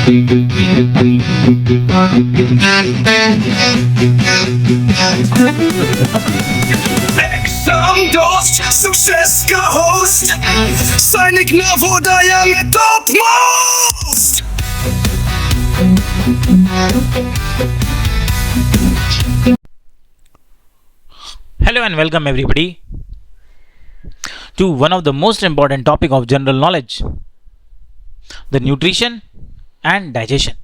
Exam Dost, Success का host, सैनिक नवोदय में topmost. Hello and welcome everybody to one of the most important topic of general knowledge, the nutrition and digestion.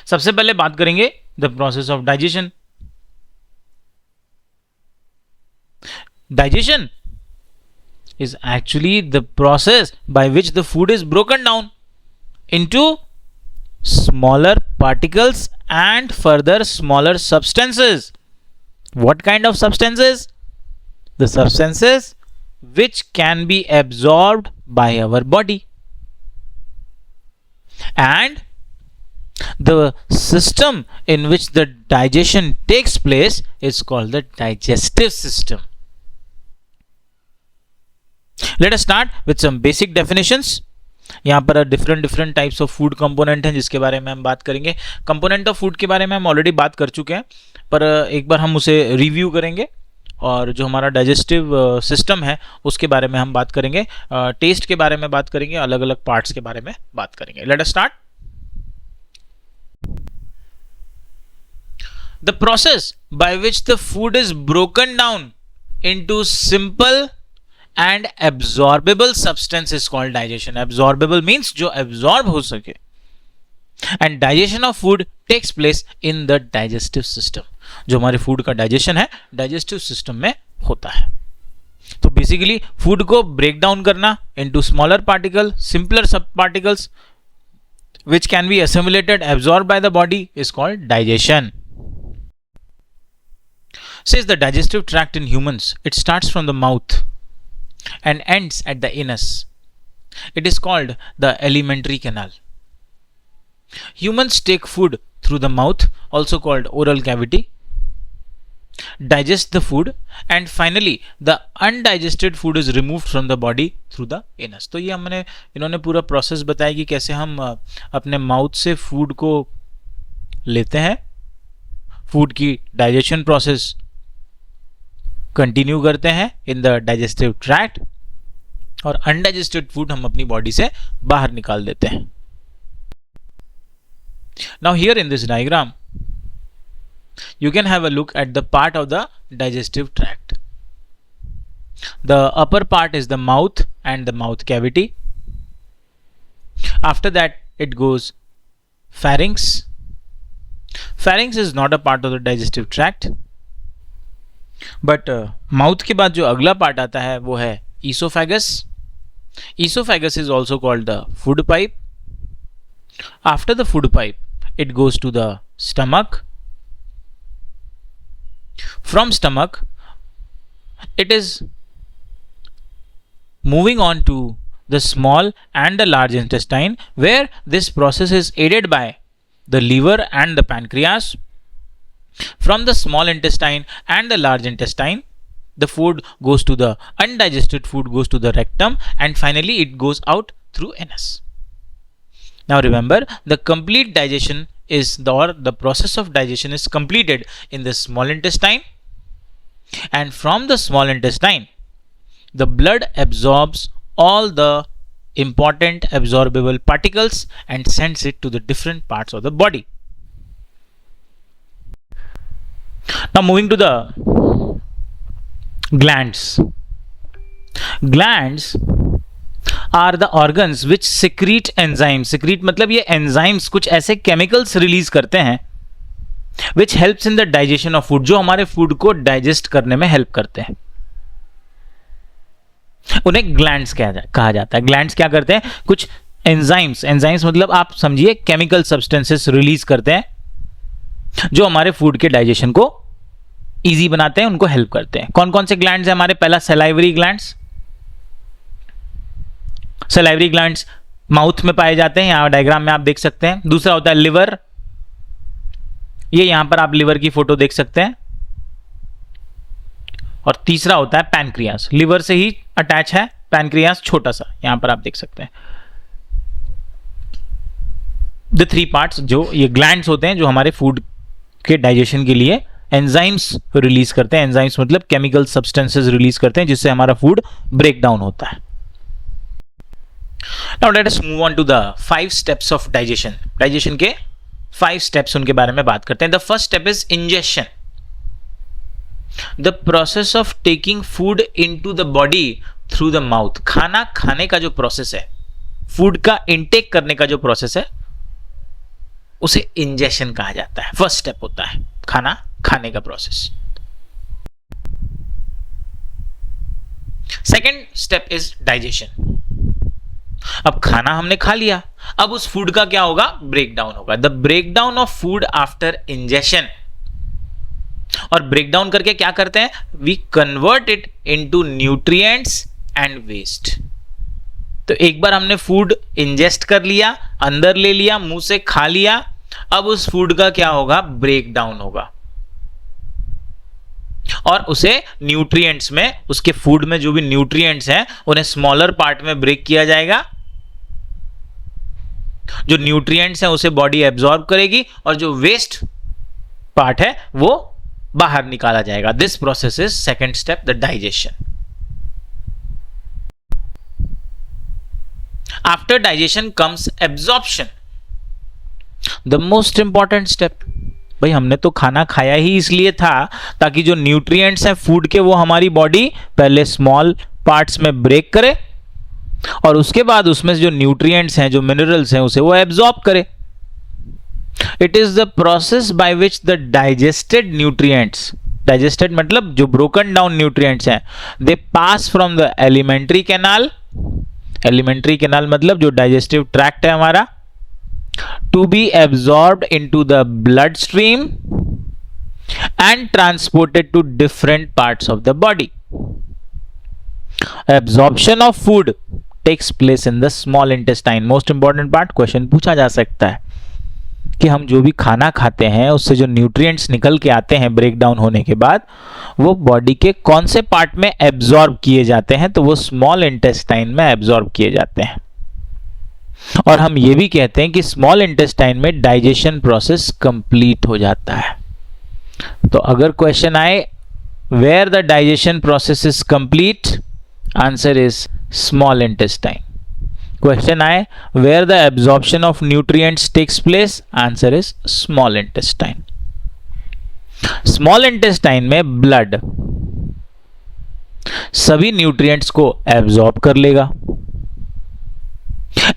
सबसे पहले बात करेंगे the process of digestion. Digestion is actually the process by which the food is broken down into smaller particles and further smaller substances. What kind of substances? The substances which can be absorbed by our body. And the system in which the digestion takes place is called the digestive system. Let us start with some basic definitions. यहाँ पर different types of food component हैं जिसके बारे में हम बात करेंगे. Component of food के बारे में हम ऑलरेडी बात कर चुके हैं, पर एक बार हम उसे रिव्यू करेंगे और जो हमारा डाइजेस्टिव सिस्टम है उसके बारे में हम बात करेंगे, टेस्ट के बारे में बात करेंगे, अलग अलग पार्ट्स के बारे में बात करेंगे. Late us start. The process by which the food is broken down into simple and absorbable substance is called digestion. Absorbable means जो absorb हो सके. And digestion of food takes place in the digestive system. जो हमारे food का digestion है digestive system में होता है. तो बेसिकली फूड को ब्रेक डाउन करना into smaller particle, simpler sub particles which can be assimilated, absorbed by the body is called digestion. Says the digestive tract in humans, it starts from the mouth and ends at the anus. It is called the alimentary canal. Humans take food through the mouth, also called oral cavity, digest the food, and finally the undigested food is removed from the body through the anus. तो ये हमने इन्होंने पूरा process बताया कि कैसे हम अपने माउथ से फूड को लेते हैं, फूड की डाइजेशन प्रोसेस कंटिन्यू करते हैं इन द डाइजेस्टिव ट्रैक्ट और अनडाइजेस्टेड फूड हम अपनी बॉडी से बाहर निकाल देते हैं. Now here in this diagram you can have a look at the part of the digestive tract. The upper part is the mouth and the mouth cavity. After that it goes pharynx. Pharynx is not a part of the digestive tract, but mouth के बाद जो अगला part आता है वो है esophagus. Esophagus is also called the food pipe. After the food pipe it goes to the stomach. From stomach it is moving on to the small and the large intestine, where this process is aided by the liver and the pancreas. From the small intestine and the large intestine the food goes to the undigested food goes to the rectum, and finally it goes out through anus. Now remember, the complete digestion is the process of digestion is completed in the small intestine, and from the small intestine the blood absorbs all the important absorbable particles and sends it to the different parts of the body. Now moving to the glands. Glands are the organs which secrete enzymes. Secrete मतलब ये enzymes कुछ ऐसे chemicals release करते हैं which helps in the digestion of food, जो हमारे food को digest करने में help करते हैं. उन्हें glands कहा जाता है. Glands क्या करते हैं? कुछ enzymes मतलब आप समझिए chemical substances release करते हैं जो हमारे फूड के डाइजेशन को इजी बनाते हैं, उनको हेल्प करते हैं. कौन कौन से ग्लैंड्स हैं हमारे? पहला salivary glands. Salivary glands mouth में पाए जाते हैं, यहां डायग्राम में आप देख सकते हैं. दूसरा होता है लिवर. ये यहां पर आप लिवर की फोटो देख सकते हैं. और तीसरा होता है पैनक्रियास. लिवर से ही अटैच है पैनक्रियास, छोटा सा, यहां पर आप देख सकते हैं. द थ्री पार्ट्स, जो ये ग्लैंड्स होते हैं जो हमारे फूड के डाइजेशन के लिए एंजाइम्स रिलीज करते हैं. एंजाइम्स मतलब केमिकल सब्सटेंसेस रिलीज करते हैं जिससे हमारा फूड ब्रेक डाउन होता है. Now let us move on to the 5 steps of digestion. Digestion के 5 steps उनके बारे में बात करते हैं. The first step is ingestion. The process of taking food into the body through the mouth. खाना खाने का जो प्रोसेस है, फूड का इनटेक करने का जो प्रोसेस है, उसे इंजेशन कहा जाता है. फर्स्ट स्टेप होता है खाना खाने का process. Second step is digestion. अब खाना हमने खा लिया, अब उस फूड का क्या होगा? ब्रेक डाउन होगा. The break down of food after ingestion. और ब्रेक डाउन करके क्या करते हैं? We convert it into nutrients and waste. तो एक बार हमने फूड इंजेस्ट कर लिया, अंदर ले लिया, मुंह से खा लिया, अब उस फूड का क्या होगा? ब्रेक डाउन होगा और उसे न्यूट्रिएंट्स में, उसके फूड में जो भी न्यूट्रिएंट्स हैं उन्हें स्मॉलर पार्ट में ब्रेक किया जाएगा. जो न्यूट्रिएंट्स हैं उसे बॉडी एब्जॉर्ब करेगी और जो वेस्ट पार्ट है वो बाहर निकाला जाएगा. This process is second step, the digestion. After digestion comes absorption, the most important step. भाई हमने तो खाना खाया ही इसलिए था ताकि जो न्यूट्रिएंट्स हैं फूड के वो हमारी बॉडी पहले स्मॉल पार्ट्स में ब्रेक करे और उसके बाद उसमें जो न्यूट्रिएंट्स हैं, जो मिनरल्स हैं, उसे वो एब्जॉर्ब करे. It is the process by which the digested nutrients, digested मतलब जो ब्रोकन डाउन न्यूट्रिएंट्स हैं, they pass from the alimentary canal. Alimentary canal मतलब जो डाइजेस्टिव ट्रैक्ट है हमारा, to be absorbed into the bloodstream and transported to different parts of the body. Absorption of food takes place in the small intestine. Most important part, question पूछा जा सकता है कि हम जो भी खाना खाते हैं उससे जो न्यूट्रिएंट्स निकल के आते हैं ब्रेक डाउन होने के बाद, वो बॉडी के कौन से पार्ट में एब्जॉर्ब किए जाते हैं? तो वो स्मॉल इंटेस्टाइन में एब्जॉर्ब किए जाते हैं. और हम ये भी कहते हैं कि स्मॉल इंटेस्टाइन में डाइजेशन प्रोसेस कंप्लीट हो जाता है. तो अगर क्वेश्चन आए where the digestion process is complete, answer is small intestine. Question आए where the absorption of nutrients takes place, answer is small intestine. Small intestine में ब्लड सभी न्यूट्रिएंट्स को एब्जॉर्ब कर लेगा.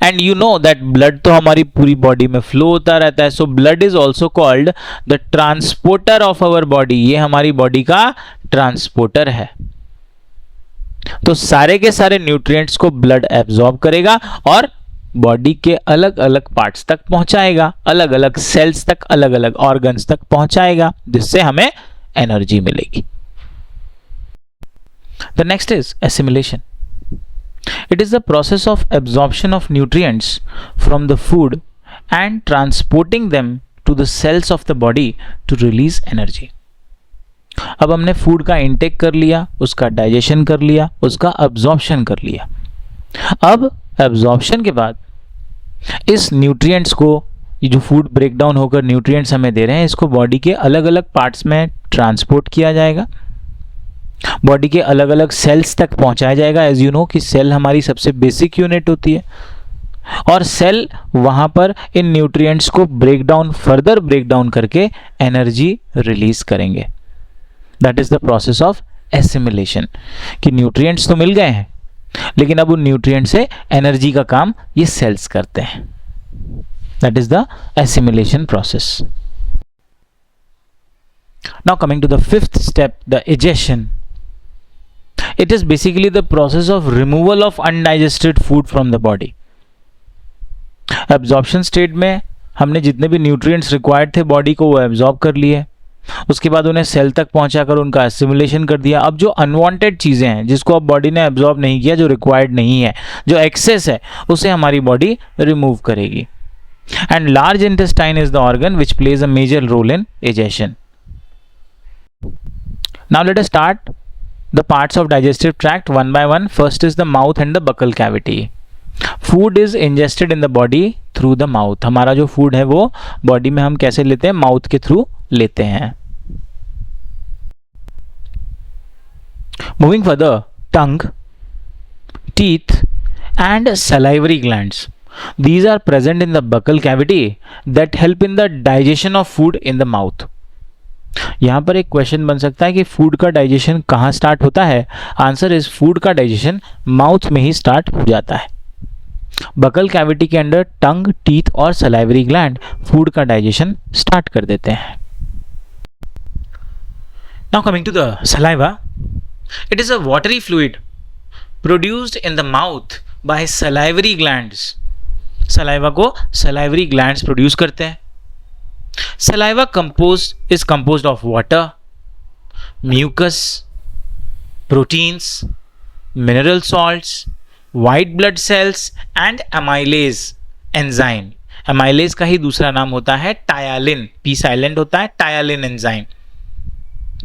And you know that blood तो हमारी पूरी body में फ्लो होता रहता है. So blood is also called the transporter of our body. ये हमारी बॉडी का ट्रांसपोर्टर है. तो सारे के सारे न्यूट्रिएंट्स को ब्लड एब्जॉर्ब करेगा और बॉडी के अलग अलग पार्ट्स तक पहुंचाएगा, अलग अलग सेल्स तक, अलग अलग ऑर्गन्स तक पहुंचाएगा, जिससे हमें एनर्जी मिलेगी. The next is assimilation. It is the process of absorption of nutrients from the food and transporting them to the cells of the body to release energy. अब हमने फूड का इंटेक कर लिया, उसका डाइजेशन कर लिया, उसका अब्जॉर्प्शन कर लिया. अब अब्जॉर्प्शन के बाद इस न्यूट्रिएंट्स को, ये जो फूड ब्रेक डाउन होकर न्यूट्रिएंट्स हमें दे रहे हैं, इसको बॉडी के अलग अलग पार्ट्स में ट्रांसपोर्ट किया जाएगा, बॉडी के अलग अलग सेल्स तक पहुंचाया जाएगा. एज यू नो कि सेल हमारी सबसे बेसिक यूनिट होती है और सेल वहां पर इन न्यूट्रिएंट्स को break down, further break down करके एनर्जी रिलीज करेंगे. That is the process of assimilation. कि न्यूट्रिएंट्स तो मिल गए हैं लेकिन अब उन न्यूट्रिएंट से एनर्जी का काम ये सेल्स करते हैं. That is the assimilation process. Now coming to the fifth step, the egestion. It is basically the process of removal of undigested food from the body. Absorption state में हमने जितने भी nutrients required थे body को वो absorb कर लिए, उसके बाद उन्हें सेल तक पहुंचाकर उनका एसिमुलेशन कर दिया. अब जो अनवांटेड चीज़ें हैं जिसको अब बॉडी ने एब्जॉर्ब नहीं किया, जो रिक्वायर्ड नहीं है, जो एक्सेस है, उसे हमारी बॉडी रिमूव करेगी. And large intestine is the organ which plays a major role in egestion. Now let us start the parts of digestive tract one by one. First is the mouth and the buccal cavity. Food is ingested in the body through the mouth. हमारा जो food है वो body में हम कैसे लेते हैं? Mouth के थ्रू लेते हैं. Moving further, tongue, teeth and salivary glands, these are present in the buccal cavity that help in the digestion of food in the mouth. यहां पर एक क्वेश्चन बन सकता है कि फूड का डाइजेशन कहां स्टार्ट होता है? आंसर इज फूड का डाइजेशन माउथ में ही स्टार्ट हो जाता है. बकल कैविटी के अंदर टंग, टीथ और सलाइवरी ग्लैंड फूड का डाइजेशन स्टार्ट कर देते हैं. Now coming to the saliva, it is a watery fluid produced in the mouth by salivary glands. Saliva को salivary glands produce करते हैं. Saliva is composed of water, mucus, proteins, mineral salts, white blood cells and amylase enzyme. amylase का ही दूसरा नाम होता है टायालिन. P silent होता है, टायालिन एंजाइम.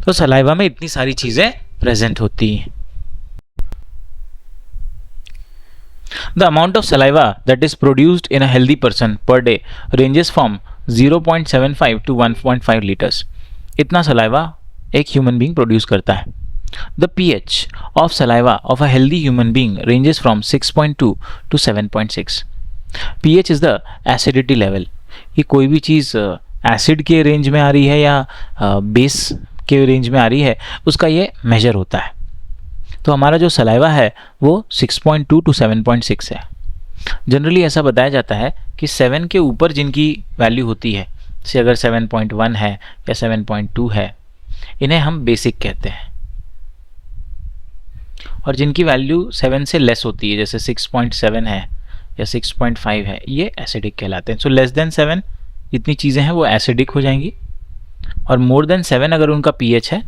तो सलाइवा में इतनी सारी चीजें प्रेजेंट होती हैं. The amount of saliva that is produced in a healthy person per day ranges from 0.75 to 1.5 liters. इतना सलाइवा एक ह्यूमन बीइंग प्रोड्यूस करता है. The pH of saliva of a healthy human being ranges from 6.2 to 7.6. pH is the acidity level. ये कोई भी चीज़ acid के range में आ रही है या बेस के रेंज में आ रही है, उसका ये मेजर होता है. तो हमारा जो सलाइवा है वो 6.2 टू 7.6 है. जनरली ऐसा बताया जाता है कि 7 के ऊपर जिनकी वैल्यू होती है, जैसे अगर 7.1 है या 7.2 है, इन्हें हम बेसिक कहते हैं. और जिनकी वैल्यू 7 से लेस होती है, जैसे 6.7 है या 6.5 है, ये एसिडिक कहलाते हैं. सो लेस देन 7 जितनी चीज़ें हैं वो एसिडिक हो जाएंगी, और मोर देन 7 अगर उनका pH है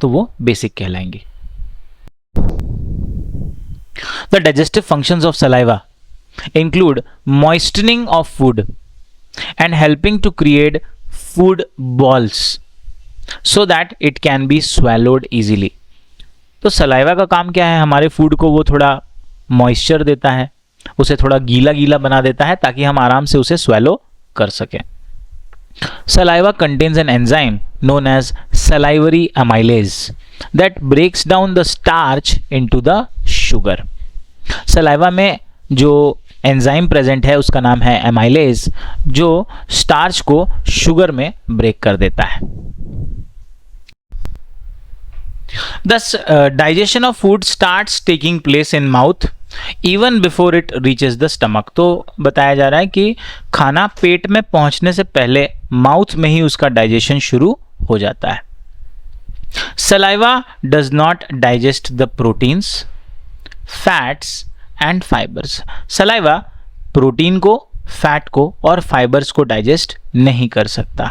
तो वो basic कहलाएंगी. The digestive functions of saliva include moistening of food and helping to create food balls so that it can be swallowed easily. तो सलाइवा का काम क्या है? हमारे फूड को वो थोड़ा मॉइस्चर देता है, उसे थोड़ा गीला गीला बना देता है ताकि हम आराम से उसे swallow कर सकें. Saliva contains an enzyme known as salivary amylase that breaks down the starch into the sugar. Saliva में जो एंजाइम प्रेजेंट है उसका नाम है एमाइलेज, जो स्टार्च को शुगर में ब्रेक कर देता है. Thus, digestion of food starts taking place in mouth even before it reaches the stomach. तो बताया जा रहा है कि खाना पेट में पहुंचने से पहले माउथ में ही उसका डाइजेशन शुरू हो जाता है. Saliva does not digest the proteins, fats and fibres. Saliva protein को, फैट को और फाइबर्स को डाइजेस्ट नहीं कर सकता.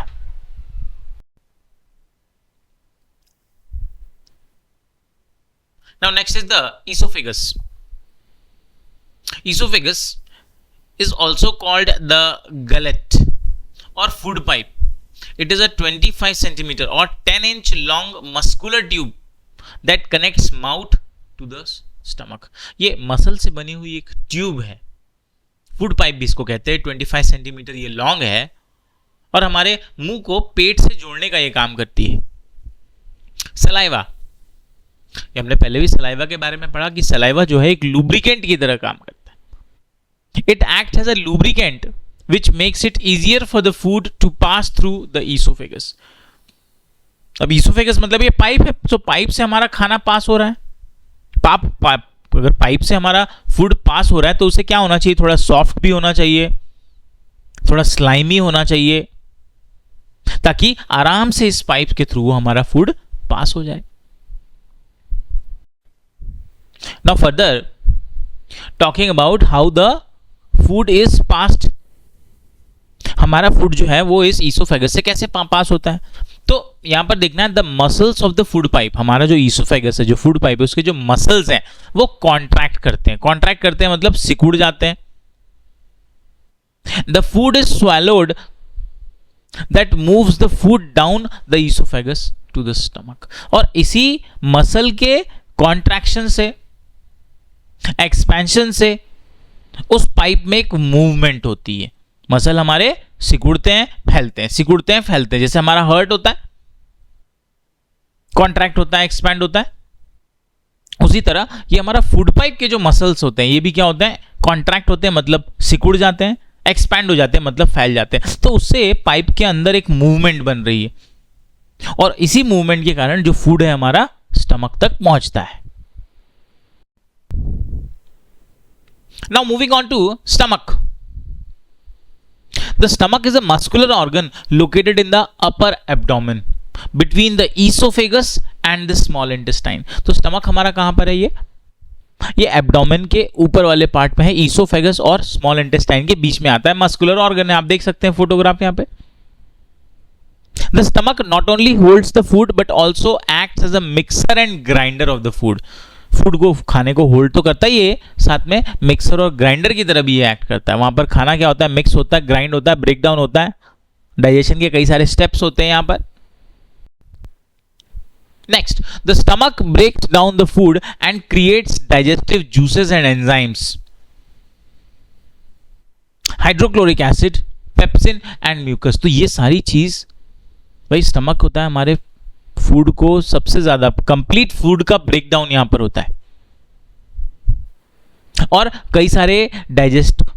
Now next is the esophagus. Esophagus is also called the gullet or food pipe. It is a 25 centimeter or 10-inch long muscular tube that connects mouth to the stomach. ये muscle से बनी हुई एक tube है, food pipe भी इसको कहते हैं. 25 सेंटीमीटर ये लॉन्ग है और हमारे मुंह को पेट से जोड़ने का ये काम करती है. सलाइवा, ये हमने पहले भी सलाइवा के बारे में पढ़ा कि सलाइवा जो है एक लुब्रिकेंट की तरह काम करता है. It act as a lubricant which makes it easier for the food to pass through the oesophagus. अब ईसोफेगस मतलब ये पाइप है, तो पाइप से हमारा खाना पास हो रहा है. अगर पाइप से हमारा फूड पास हो रहा है तो उसे क्या होना चाहिए? थोड़ा सॉफ्ट भी होना चाहिए, थोड़ा स्लाइमी होना चाहिए, ताकि आराम से इस पाइप के थ्रू हमारा फूड पास हो जाए. Now further talking about how the food is passed. हमारा फूड जो है वो इस ईसोफेगस से कैसे पास होता है? तो यहां पर देखना है the muscles of the food pipe. हमारा जो ईसोफेगस है, जो फूड पाइप है, उसके जो मसल्स हैं वो कॉन्ट्रैक्ट करते हैं. कॉन्ट्रैक्ट करते हैं मतलब सिकुड़ जाते हैं. The food is swallowed that moves the food down the esophagus to the stomach. और इसी मसल के कॉन्ट्रैक्शन से, एक्सपेंशन से उस पाइप में एक मूवमेंट होती है। मसल हमारे सिकुड़ते हैं फैलते हैं, सिकुड़ते हैं फैलते हैं, जैसे हमारा हार्ट होता है, कॉन्ट्रैक्ट होता है, एक्सपैंड होता है, उसी तरह ये हमारा फूड पाइप के जो मसल्स होते हैं ये भी क्या होते हैं, कॉन्ट्रैक्ट होते हैं, मतलब सिकुड़ जाते हैं, एक्सपैंड हो जाते हैं, मतलब फैल जाते हैं। तो उससे पाइप के अंदर एक मूवमेंट बन रही है, और इसी मूवमेंट के कारण जो फूड है हमारा स्टमक तक पहुंचता है। Now moving on to stomach. The stomach is a muscular organ located in the upper abdomen between the oesophagus and the small intestine. तो स्टमक हमारा कहां पर है, ये एब्डोमेन के ऊपर वाले पार्ट में है, ईसोफेगस और स्मॉल इंटेस्टाइन के बीच में आता है, मस्कुलर ऑर्गन है, आप देख सकते हैं फोटोग्राफ यहां पे। The stomach not only holds the food but also acts as a mixer and grinder of the food. Food को, खाने को होल्ड तो करता ही है, साथ में मिक्सर और ग्राइंडर की तरह भी ये एक्ट करता है। वहां पर खाना क्या होता है, मिक्स होता है, ग्राइंड होता है, ब्रेक डाउन होता है, डाइजेशन के कई सारे स्टेप्स होते हैं यहां पर। Next, the stomach breaks down the food and creates digestive juices and enzymes, hydrochloric acid, pepsin and mucus. तो ये सारी चीज, भाई स्टमक होता है हमारे फूड को सबसे ज्यादा, कंप्लीट फूड का ब्रेकडाउन यहां पर होता है, और कई सारे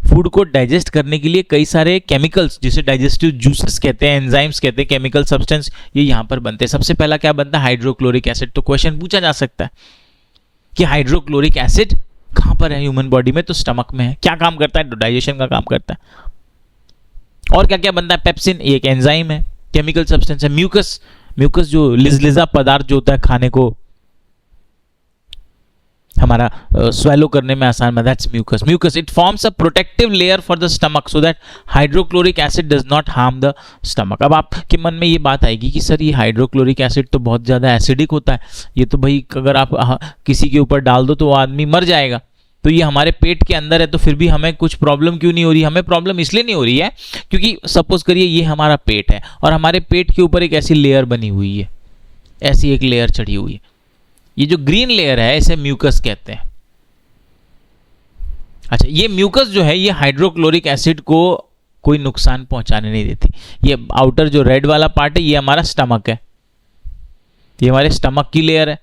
फूड को डाइजेस्ट करने के लिए कई सारे केमिकल्स, जिसे डाइजेस्टिव जूसेस कहते हैं, एंजाइम्स कहते हैं, केमिकल सब्सटेंस, ये यहां पर बनते हैं। सबसे पहला क्या बनता है, हाइड्रोक्लोरिक एसिड। तो क्वेश्चन पूछा जा सकता है कि हाइड्रोक्लोरिक एसिड कहां पर है ह्यूमन बॉडी में, तो स्टमक में है। क्या काम करता है, डाइजेशन का काम करता है। और क्या क्या बनता है, पेप्सिन एक एंजाइम है, केमिकल सब्सटेंस है। म्यूकस, म्यूकस जो लिजलिजा पदार्थ जो होता है खाने को हमारा स्वेलो करने में आसान में, that's mucus. Mucus it forms a protective layer for the stomach so that hydrochloric acid does not harm the stomach. अब आपके मन में ये बात आएगी कि सर ये हाइड्रोक्लोरिक एसिड तो बहुत ज्यादा एसिडिक होता है, ये तो भाई अगर आप किसी के ऊपर डाल दो तो वो आदमी मर जाएगा, तो ये हमारे पेट के अंदर है तो फिर भी हमें कुछ प्रॉब्लम क्यों नहीं हो रही। हमें प्रॉब्लम इसलिए नहीं हो रही है क्योंकि सपोज करिए ये हमारा पेट है और हमारे पेट के ऊपर एक ऐसी लेयर बनी हुई है, ऐसी एक लेयर चढ़ी हुई है, ये जो ग्रीन लेयर है इसे म्यूकस कहते हैं। अच्छा, ये म्यूकस जो है ये हाइड्रोक्लोरिक एसिड को कोई नुकसान पहुंचाने नहीं देती। ये आउटर जो रेड वाला पार्ट है ये हमारा स्टमक है, ये हमारे स्टमक की लेयर है,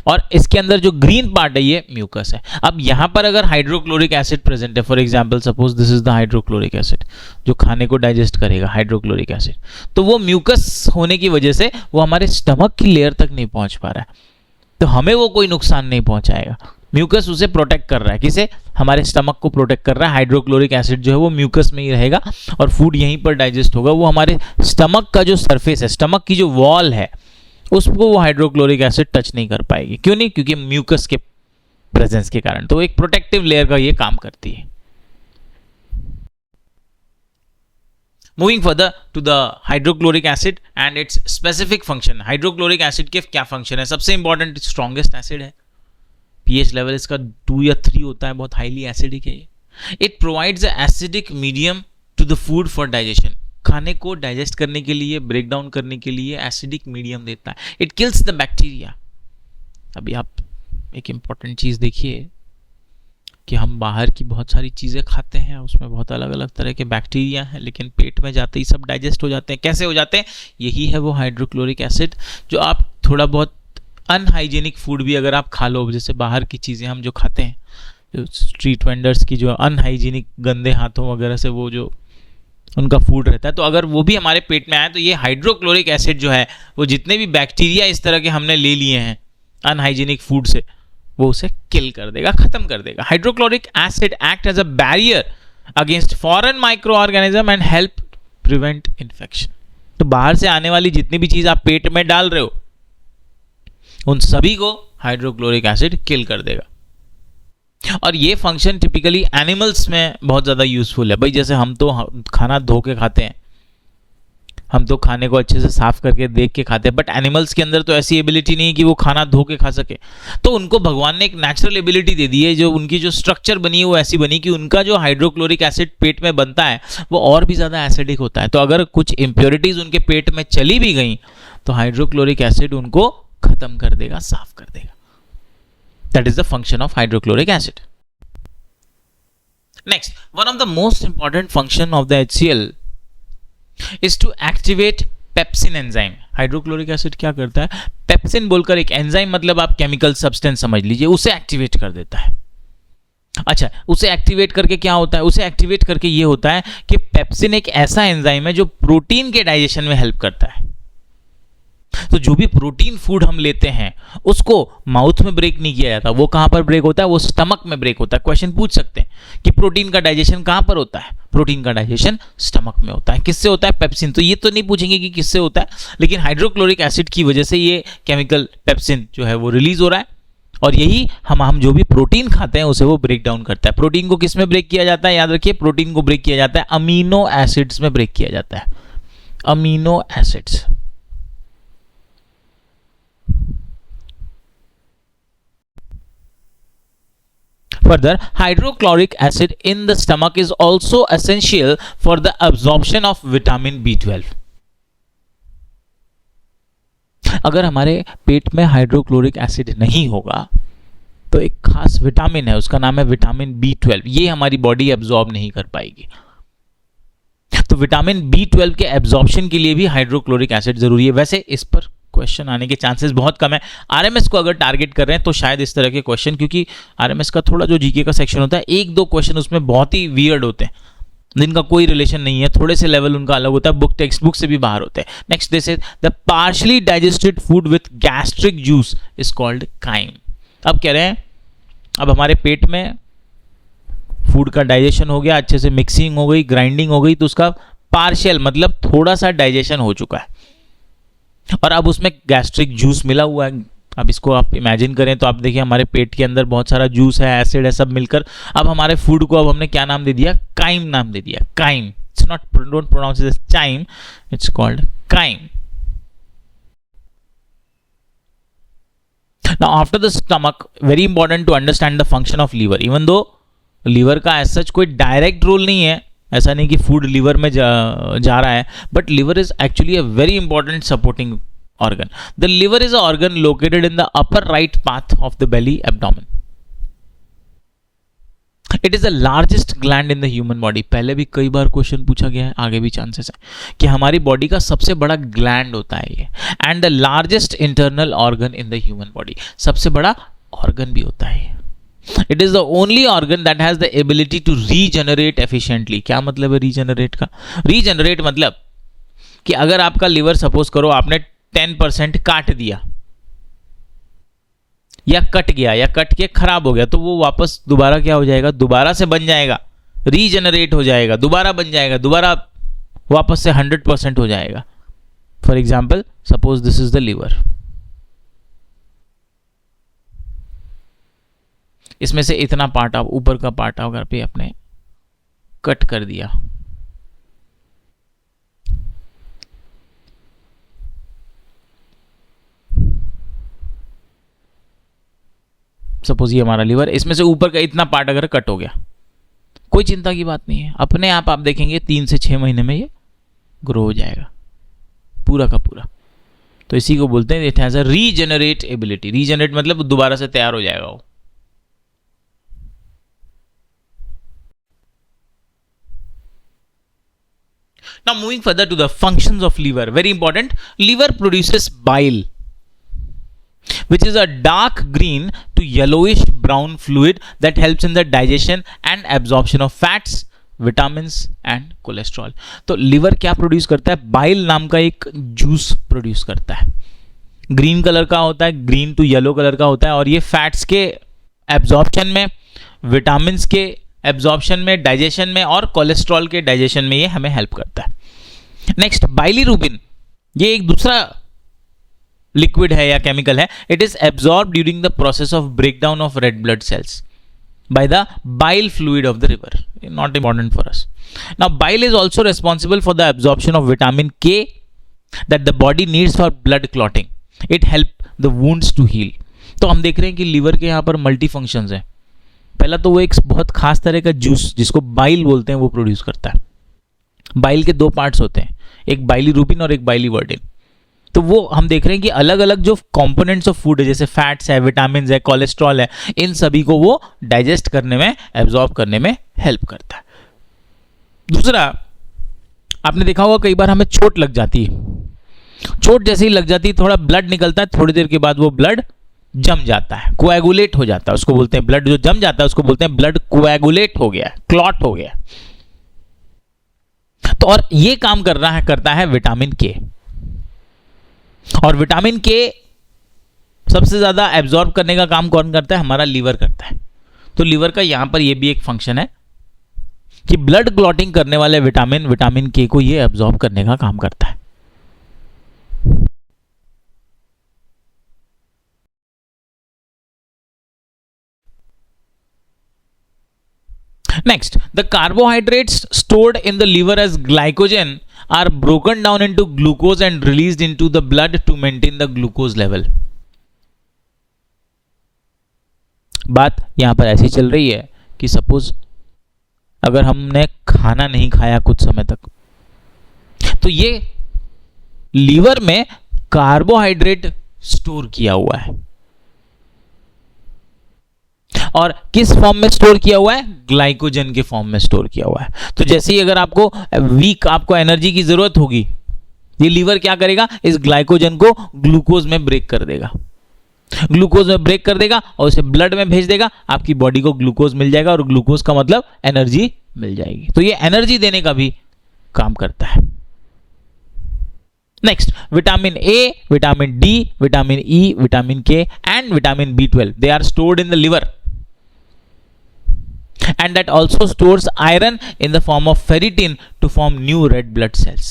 और इसके अंदर जो ग्रीन पार्ट है ये म्यूकस है। अब यहां पर अगर हाइड्रोक्लोरिक एसिड प्रेजेंट है, for example suppose this is the hydrochloric acid जो खाने को डाइजेस्ट करेगा, हाइड्रोक्लोरिक एसिड, तो वो म्यूकस होने की वजह से वो हमारे स्टमक की लेयर तक नहीं पहुंच पा रहा है, तो हमें वो कोई नुकसान नहीं पहुंचाएगा। म्यूकस उसे प्रोटेक्ट कर रहा है, किसे, हमारे स्टमक को प्रोटेक्ट कर रहा है। हाइड्रोक्लोरिक एसिड जो है वो म्यूकस में ही रहेगा और फूड यहीं पर डाइजेस्ट होगा। वो हमारे स्टमक का जो सरफेस है, स्टमक की जो वॉल है, उसको वो हाइड्रोक्लोरिक एसिड टच नहीं कर पाएगी। क्यों नहीं, क्योंकि म्यूकस के प्रेजेंस के कारण। तो एक प्रोटेक्टिव लेयर का ये काम करती है। Moving further to the hydrochloric acid and its specific function. Hydrochloric acid के क्या फंक्शन है, सबसे इंपॉर्टेंट स्ट्रॉन्गेस्ट एसिड है, पीएच लेवल इसका 2 या 3 होता है, बहुत हाईली एसिडिक है। It provides a acidic medium to the food for digestion. खाने को डाइजेस्ट करने के लिए, ब्रेक डाउन करने के लिए एसिडिक मीडियम देता है। It kills the bacteria. अभी आप एक इंपॉर्टेंट चीज देखिए कि हम बाहर की बहुत सारी चीजें खाते हैं, उसमें बहुत अलग अलग तरह के बैक्टीरिया हैं, लेकिन पेट में जाते ही सब डाइजेस्ट हो जाते हैं। कैसे हो जाते हैं, यही है वो हाइड्रोक्लोरिक एसिड। जो आप थोड़ा बहुत अनहाइजीनिक फूड भी अगर आप खा लो, जैसे बाहर की चीजें हम जो खाते हैं, जो स्ट्रीट वेंडर्स की जो अनहाइजीनिक गंदे हाथों वगैरह से वो जो उनका फूड रहता है, तो अगर वो भी हमारे पेट में आए तो ये हाइड्रोक्लोरिक एसिड जो है वो जितने भी बैक्टीरिया इस तरह के हमने ले लिए हैं अनहाइजीनिक फूड से, वो उसे किल कर देगा, खत्म कर देगा। Hydrochloric acid act as a barrier against foreign micro organism and help prevent infection. तो बाहर से आने वाली जितनी भी चीज आप पेट में डाल रहे हो उन सभी को हाइड्रोक्लोरिक एसिड किल कर देगा। और ये फंक्शन टिपिकली एनिमल्स में बहुत ज़्यादा यूजफुल है। भाई जैसे हम तो खाना धो के खाते हैं, हम तो खाने को अच्छे से साफ करके देख के खाते हैं, बट एनिमल्स के अंदर तो ऐसी एबिलिटी नहीं है कि वो खाना धो के खा सके। तो उनको भगवान ने एक नेचुरल एबिलिटी दे दी है, जो उनकी जो स्ट्रक्चर बनी है वो ऐसी बनी कि उनका जो हाइड्रोक्लोरिक एसिड पेट में बनता है वो और भी ज़्यादा एसिडिक होता है। तो अगर कुछ इम्प्योरिटीज उनके पेट में चली भी गई तो हाइड्रोक्लोरिक एसिड उनको खत्म कर देगा, साफ कर देगा। That is the function of hydrochloric acid. Next, one of the most important function of the HCl is to activate pepsin enzyme. Hydrochloric acid क्या करता है? पेप्सिन बोलकर एक एंजाइम, मतलब आप केमिकल सब्सटेंस समझ लीजिए, उसे एक्टिवेट कर देता है. अच्छा, उसे एक्टिवेट करके क्या होता है? उसे एक्टिवेट करके ये होता है कि पेप्सिन एक ऐसा एंजाइम है जो प्रोटीन के डाइजेशन में हेल्प करता है. तो जो भी प्रोटीन फूड हम लेते हैं उसको माउथ में ब्रेक नहीं किया जाता. वो कहां पर ब्रेक होता है? वो स्टमक में ब्रेक होता है. क्वेश्चन पूछ सकते हैं कि प्रोटीन का डाइजेशन कहां पर होता है? प्रोटीन का डाइजेशन स्टमक में होता है. किससे होता है? पेप्सिन. तो ये तो नहीं पूछेंगे कि किससे होता है, लेकिन हाइड्रोक्लोरिक एसिड की वजह से ये केमिकल पेप्सिन जो है वो रिलीज हो रहा है, और यही हम जो भी प्रोटीन खाते हैं उसे वो ब्रेक डाउन करता है. प्रोटीन को किस में ब्रेक किया जाता है? याद रखिए, प्रोटीन को ब्रेक किया जाता है अमीनो एसिड्स में ब्रेक किया जाता है. Amino acids. Further, hydrochloric acid in the stomach is also essential for the absorption of vitamin B12. अगर हमारे पेट में हाइड्रोक्लोरिक एसिड नहीं होगा तो एक खास विटामिन है, उसका नाम है विटामिन B12. ये हमारी बॉडी एब्जॉर्ब नहीं कर पाएगी. तो विटामिन B12 के एब्जॉर्प्शन के लिए भी हाइड्रोक्लोरिक एसिड जरूरी है. वैसे इस पर क्वेश्चन आने के चांसेस बहुत कम है. आरएमएस को अगर टारगेट कर रहे हैं तो शायद इस तरह के क्वेश्चन, क्योंकि आरएमएस का थोड़ा जो जीके का सेक्शन होता है, एक दो क्वेश्चन उसमें बहुत ही वियर्ड होते हैं जिनका कोई रिलेशन नहीं है, थोड़े से लेवल उनका अलग होता है, बुक टेक्स्ट बुक से भी बाहर होते हैं. Next, this is the partially digested food with gastric juice is called crime. अब कह रहे हैं अब हमारे पेट में फूड का डाइजेशन हो गया, अच्छे से मिक्सिंग हो गई, ग्राइंडिंग हो गई, तो उसका पार्शियल मतलब थोड़ा सा डाइजेशन हो चुका है और अब उसमें गैस्ट्रिक जूस मिला हुआ है. अब इसको आप इमेजिन करें तो आप देखिए हमारे पेट के अंदर बहुत सारा जूस है, एसिड है, सब मिलकर अब हमारे फूड को अब हमने क्या नाम दे दिया? काइम नाम दे दिया. Chyme. It's not, don't pronounce it as chime, it's called chyme. Now after the stomach, very important to understand the function of liver. Even though liver का एज सच कोई डायरेक्ट रोल नहीं है, ऐसा नहीं कि फूड लीवर में जा रहा है, but liver is actually a very important supporting organ. The liver is an organ located in the upper right path of the belly abdomen. It is the largest gland in the human body. पहले भी कई बार question पूछा गया है, आगे भी chances है कि हमारी बॉडी का सबसे बड़ा ग्लैंड होता है ये, and the largest internal organ in the human body. सबसे बड़ा ऑर्गन भी होता है. It is the only organ that has the ability to regenerate efficiently. क्या मतलब है रीजनरेट का? रीजनरेट मतलब कि अगर आपका लिवर सपोज करो आपने 10% काट दिया या कट गया या कट के खराब हो गया, तो वो वापस दोबारा क्या हो जाएगा? दोबारा से बन जाएगा, रीजनरेट हो जाएगा, दोबारा बन जाएगा, दोबारा वापस से 100% हो जाएगा. For example, suppose this is the liver. इसमें से इतना पार्ट आप ऊपर का पार्ट अगर पे अपने कट कर दिया, सपोज ये हमारा लिवर, इसमें से ऊपर का इतना पार्ट अगर कट हो गया, कोई चिंता की बात नहीं है, अपने आप देखेंगे 3 से 6 महीने में ये ग्रो हो जाएगा पूरा का पूरा. तो इसी को बोलते हैं it has a regenerate ability. Regenerate मतलब दोबारा से तैयार हो जाएगा वो. Now moving further to the functions of liver, very important. Liver produces bile, which is a dark green to yellowish brown fluid that helps in the digestion and absorption of fats, vitamins and cholesterol. तो liver क्या produce करता है? Bile नाम का एक juice produce करता है. Green colour का होता है, ग्रीन टू येलो कलर का होता है, और ये फैट्स के एब्जॉर्प्शन में, विटामिन्स के एब्जॉर्प्शन में, डाइजेशन में और कोलेस्ट्रॉल के डाइजेशन में ये हमें हेल्प करता है. नेक्स्ट, बाइलीरुबिन. ये एक दूसरा लिक्विड है या केमिकल है. It is absorb during the process of breakdown of red blood cells by the bile fluid of the liver. Not important for us. Now bile is also responsible for the absorption of vitamin K that the body needs for blood clotting. It help the wounds to heal. तो हम देख रहे हैं कि liver के यहाँ पर multi functions हैं. पहला तो वो एक बहुत खास तरह का जूस जिसको बाइल बोलते हैं वो प्रोड्यूस करता है. बाइल के 2 पार्ट्स होते हैं, एक बाइलीरुबिन और एक बाइलीवर्डिन. तो वो हम देख रहे हैं कि अलग अलग जो कंपोनेंट्स ऑफ फूड है, जैसे फैट्स है, विटामिन है, कोलेस्ट्रॉल है, इन सभी को वो डाइजेस्ट करने में, एब्जॉर्ब करने में हेल्प करता है। दूसरा, आपने देखा होगा कई बार हमें चोट लग जाती है, चोट जैसे ही लग जाती है थोड़ा ब्लड निकलता है, थोड़ी देर के बाद वो ब्लड जम जाता है, कोएगुलेट हो जाता है, उसको बोलते हैं ब्लड जो जम जाता है उसको बोलते हैं ब्लड कोएगुलेट हो गया, क्लॉट हो गया। तो और ये काम करता है विटामिन के, और विटामिन के सबसे ज्यादा एब्जॉर्ब करने का काम कौन करता है? हमारा लीवर करता है। तो लीवर का यहां पर ये भी एक फंक्शन है कि ब्लड क्लॉटिंग करने वाले विटामिन के को ये एब्जॉर्ब करने का काम करता है। Next, the carbohydrates stored in the liver as glycogen are broken down into glucose and released into the blood to maintain the glucose level. बात यहां पर ऐसी चल रही है कि सपोज अगर हमने खाना नहीं खाया कुछ समय तक, तो ये लीवर में कार्बोहाइड्रेट स्टोर किया हुआ है, और किस फॉर्म में स्टोर किया हुआ है? ग्लाइकोजन के फॉर्म में स्टोर किया हुआ है। तो जैसे ही अगर आपको एनर्जी की जरूरत होगी, ये लीवर क्या करेगा? इस ग्लाइकोजन को ग्लूकोज में ब्रेक कर देगा, ग्लूकोज में ब्रेक कर देगा और उसे ब्लड में भेज देगा, आपकी बॉडी को ग्लूकोज मिल जाएगा, और ग्लूकोज का मतलब एनर्जी मिल जाएगी। तो ये एनर्जी देने का भी काम करता है। Next, vitamin A, vitamin D, vitamin E, vitamin K and vitamin B12 they are stored in the liver, and that also stores iron in the form of ferritin to form new red blood cells.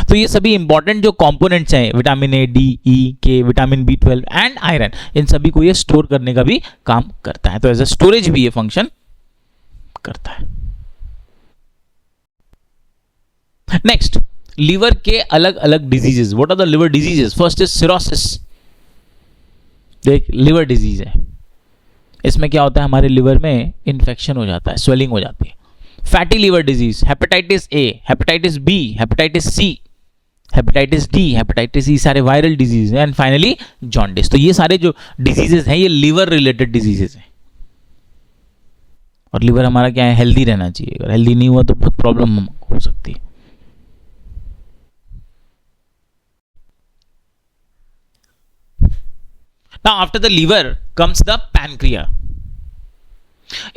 तो ये सभी important जो components हैं, vitamin A, D, ई, के, vitamin B12 and iron, इन सभी को ये store करने का भी काम करता है। तो एज अ स्टोरेज भी ये फंक्शन करता है। नेक्स्ट, लीवर के अलग अलग diseases. What are the liver diseases? First is cirrhosis. देख, लिवर डिजीज है, इसमें क्या होता है? हमारे लिवर में इंफेक्शन हो जाता है, स्वेलिंग हो जाती है। Fatty liver disease, hepatitis A, hepatitis B, hepatitis C, hepatitis D, hepatitis E, सारे वायरल डिजीज हैं। And finally jaundice. तो ये सारे जो डिजीजेस हैं ये लिवर रिलेटेड डिजीजेस हैं, और लिवर हमारा क्या है? हेल्दी रहना चाहिए। अगर हेल्दी नहीं हुआ तो बहुत प्रॉब्लम हो सकती है। Now, after the liver comes the pancreas.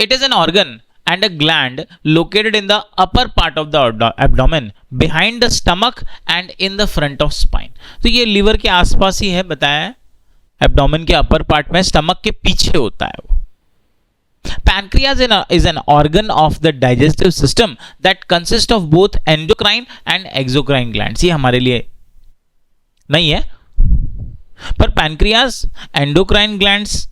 It is an organ and a gland located in the upper part of the abdomen, behind the stomach and in the front of spine. तो ये liver के आसपास ही है, बताया है, abdomen के upper part में, stomach के पीछे होता है वो। Pancreas is an organ of the digestive system that consists of both endocrine and exocrine glands. ये हमारे लिए नहीं है, पर पैनक्रियास एंडोक्राइन ग्लैंड्स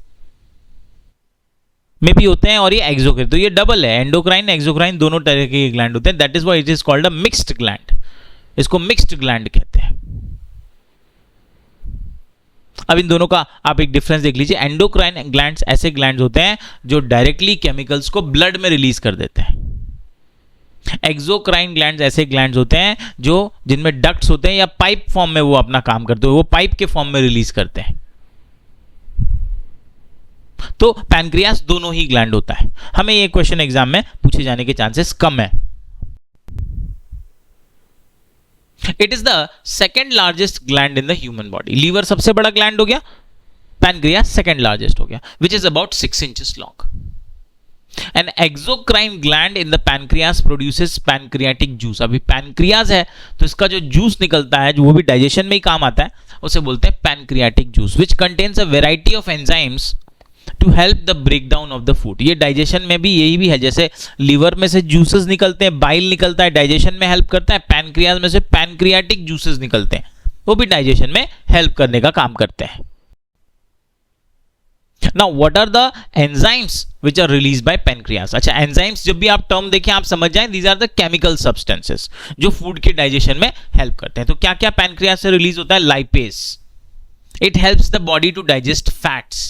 में भी होते हैं और ये एक्सोक्राइन, तो ये डबल है, एंडोक्राइन एक्सोक्राइन दोनों तरह के ग्लैंड होते हैं। That is why it is called a mixed gland, इसको मिक्स्ड ग्लैंड कहते हैं। अब इन दोनों का आप एक डिफरेंस देख लीजिए। एंडोक्राइन ग्लैंड्स ऐसे ग्लैंड्स होते हैं जो डायरेक्टली केमिकल्स को ब्लड में रिलीज कर देते हैं। एक्सोक्राइन ग्लैंड्स ऐसे ग्लैंड्स होते हैं जो जिनमें डक्ट्स होते हैं या पाइप फॉर्म में वो अपना काम करते हैं, वो पाइप के फॉर्म में रिलीज करते हैं। तो पैनक्रियास दोनों ही ग्लैंड होता है। हमें ये क्वेश्चन एग्जाम में पूछे जाने के चांसेस कम है। It is the second largest gland in the human body. Liver सबसे बड़ा ग्लैंड हो गया, पैनक्रियास सेकेंड लार्जेस्ट हो गया, which is about 6 inches long. An exocrine gland in the pancreas produces pancreatic juice. अभी pancreas है तो इसका जो जूस निकलता है, जो वो भी डाइजेशन में ही काम आता है, उसे बोलते हैं pancreatic juice, which contains a variety of enzymes to help the breakdown of the food. ये डाइजेशन में भी यही भी है, जैसे लीवर में से जूसेस निकलते हैं, बाइल निकलता है, डाइजेशन में हेल्प करता है। पैनक्रियाज में से पैनक्रियाटिक जूसेस निकलते हैं, वो भी डाइजेशन में हेल्प करने का काम करते हैं। Now, what are the enzymes which are released by pancreas? अच्छा, enzymes जब भी आप टर्म देखें आप समझ जाएं, these are the chemical substances जो फूड के डाइजेशन में हेल्प करते हैं। तो क्या क्या पैनक्रियास से रिलीज होता है? Lipase, it helps the body to digest fats.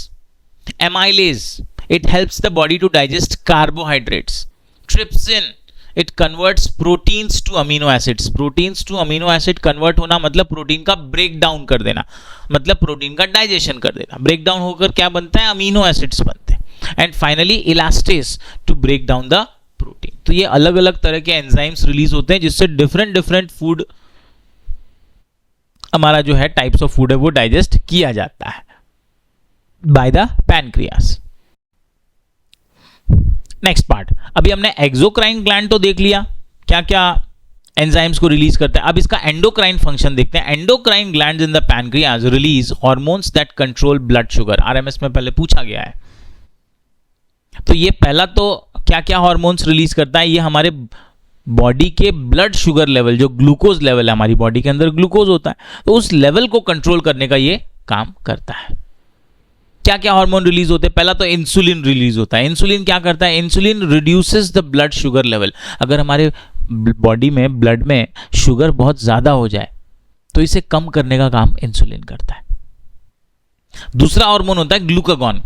Amylase, it helps the body to digest carbohydrates. Trypsin, it converts proteins to amino acids. Proteins to amino acid convert होना मतलब प्रोटीन का break down कर देना, मतलब protein का digestion कर देना. Break down होकर क्या बनता है? अमीनो एसिड्स बनते हैं. And finally elastase to break down the protein. तो ये अलग अलग तरह के एंजाइम्स रिलीज होते हैं जिससे डिफरेंट फूड, हमारा जो है टाइप्स ऑफ फूड है वो डाइजेस्ट किया जाता है by the pancreas. Next part, अभी हमने एक्सोक्राइन ग्लैंड तो देख लिया, क्या क्या एंजाइम्स को रिलीज करते हैं. अब इसका एंडोक्राइन फंक्शन देखते हैं. Endocrine glands in the pancreas release hormones that control blood sugar. RMS में पहले पूछा गया है. तो ये पहला तो क्या क्या हार्मोन्स रिलीज करता है? ये हमारे बॉडी के ब्लड शुगर लेवल, जो ग्लूकोज लेवल है, हमारी बॉडी के अंदर ग्लूकोज होता है, तो उस लेवल को कंट्रोल करने का ये काम करता है. क्या क्या हार्मोन रिलीज होते हैं? पहला तो इंसुलिन रिलीज होता है. इंसुलिन क्या करता है? Insulin reduces the blood sugar level. अगर हमारे बॉडी में, ब्लड में शुगर बहुत ज्यादा हो जाए तो इसे कम करने का काम इंसुलिन करता है. दूसरा हार्मोन होता है glucagon.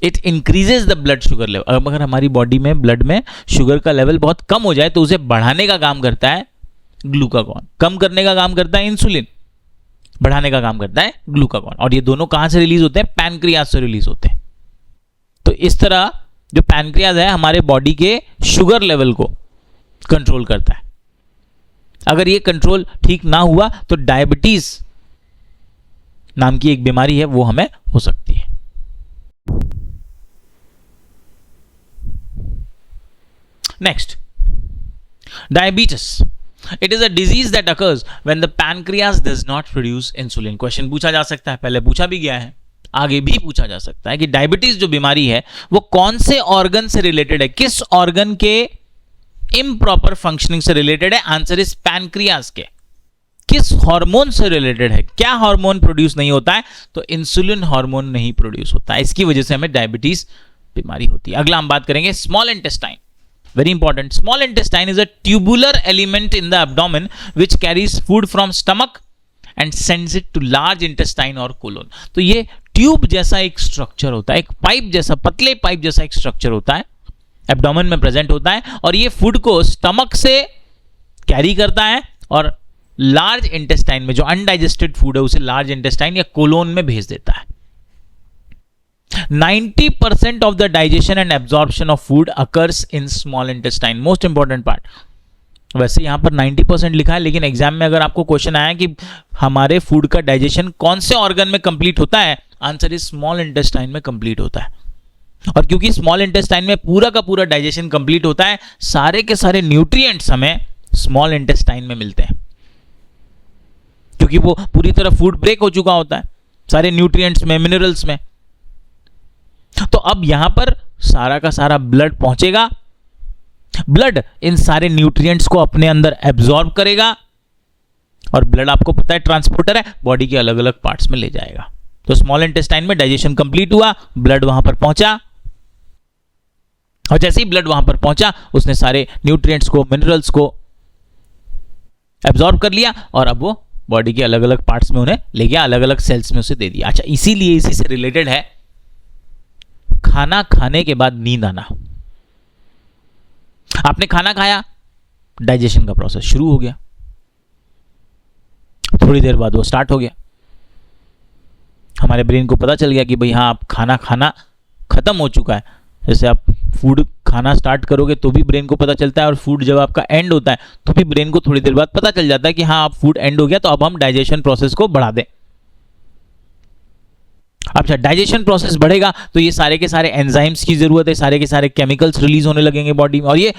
It increases the blood sugar level. अगर हमारी बॉडी में, ब्लड में शुगर का लेवल बहुत कम हो जाए तो उसे बढ़ाने का काम करता है ग्लूकागॉन. कम करने का काम करता है इंसुलिन, बढ़ाने का काम करता है ग्लूकागॉन. और ये दोनों कहां से रिलीज होते हैं? पैनक्रियास से रिलीज होते हैं. तो इस तरह जो पैनक्रियास है हमारे बॉडी के शुगर लेवल को कंट्रोल करता है. अगर ये कंट्रोल ठीक ना हुआ तो डायबिटीज नाम की एक बीमारी है वो हमें हो सकती है. Next, diabetes. It is a disease that occurs when the pancreas does not produce insulin. Question पूछा जा सकता है, पहले पूछा भी गया है, आगे भी पूछा जा सकता है कि डायबिटीज जो बीमारी है वो कौन से ऑर्गन से रिलेटेड है, किस ऑर्गन के इम्प्रॉपर फंक्शनिंग से रिलेटेड है? आंसर इज पैनक्रियास के. किस हार्मोन से रिलेटेड है? क्या हार्मोन प्रोड्यूस नहीं होता है? तो इंसुलिन हार्मोन नहीं प्रोड्यूस होता है. इसकी वजह से हमें डायबिटीज बीमारी होती है. अगला हम बात करेंगे small intestine. Very important. Small intestine is a tubular element in the abdomen which carries food from stomach and sends it to large intestine or colon. तो ये ट्यूब जैसा एक स्ट्रक्चर होता है, एक पाइप जैसा, पतले पाइप जैसा एक स्ट्रक्चर होता है, एब्डोमेन में प्रेजेंट होता है, और ये फूड को स्टमक से कैरी करता है और लार्ज इंटेस्टाइन में जो अनडाइजेस्टेड फूड है उसे लार्ज इंटेस्टाइन या कोलोन में भेज देता है. 90% of the digestion and absorption of food occurs in small intestine. Most important part. वैसे यहां पर 90% लिखा है, लेकिन एग्जाम में अगर आपको क्वेश्चन आया कि हमारे फूड का डाइजेशन कौन से ऑर्गन में कंप्लीट होता है, आंसर इज स्मॉल इंटेस्टाइन में कंप्लीट होता है. और क्योंकि स्मॉल इंटेस्टाइन में पूरा का पूरा डाइजेशन कंप्लीट होता है, सारे के सारे न्यूट्रिएंट्स हमें स्मॉल इंटेस्टाइन में मिलते हैं, क्योंकि वो पूरी तरह फूड ब्रेक हो चुका होता है सारे न्यूट्रिएंट्स में, मिनरल्स में. तो अब यहां पर सारा का सारा ब्लड पहुंचेगा, ब्लड इन सारे न्यूट्रिएंट्स को अपने अंदर एब्जॉर्ब करेगा, और ब्लड आपको पता है ट्रांसपोर्टर है, बॉडी के अलग अलग पार्ट्स में ले जाएगा. तो स्मॉल इंटेस्टाइन में डाइजेशन कंप्लीट हुआ, ब्लड वहां पर पहुंचा, और जैसे ही ब्लड वहां पर पहुंचा उसने सारे न्यूट्रिएंट्स को, मिनरल्स को एब्जॉर्ब कर लिया, और अब वो बॉडी के अलग अलग पार्ट्स में उन्हें ले गया, अलग अलग सेल्स में उसे दे दिया. अच्छा, इसीलिए इसी से रिलेटेड है खाना खाने के बाद नींद आना. आपने खाना खाया, डाइजेशन का प्रोसेस शुरू हो गया, थोड़ी देर बाद वो स्टार्ट हो गया, हमारे ब्रेन को पता चल गया कि भाई हाँ, आप खाना खाना खत्म हो चुका है. जैसे आप फूड खाना स्टार्ट करोगे तो भी ब्रेन को पता चलता है, और फूड जब आपका एंड होता है तो भी ब्रेन को थोड़ी देर बाद पता चल जाता है कि हाँ, आप फूड एंड हो गया, तो अब हम डाइजेशन प्रोसेस को बढ़ा दें. अच्छा, डाइजेशन प्रोसेस बढ़ेगा तो ये सारे के सारे एंजाइम्स की जरूरत है, सारे के सारे केमिकल्स रिलीज होने लगेंगे बॉडी में, और ये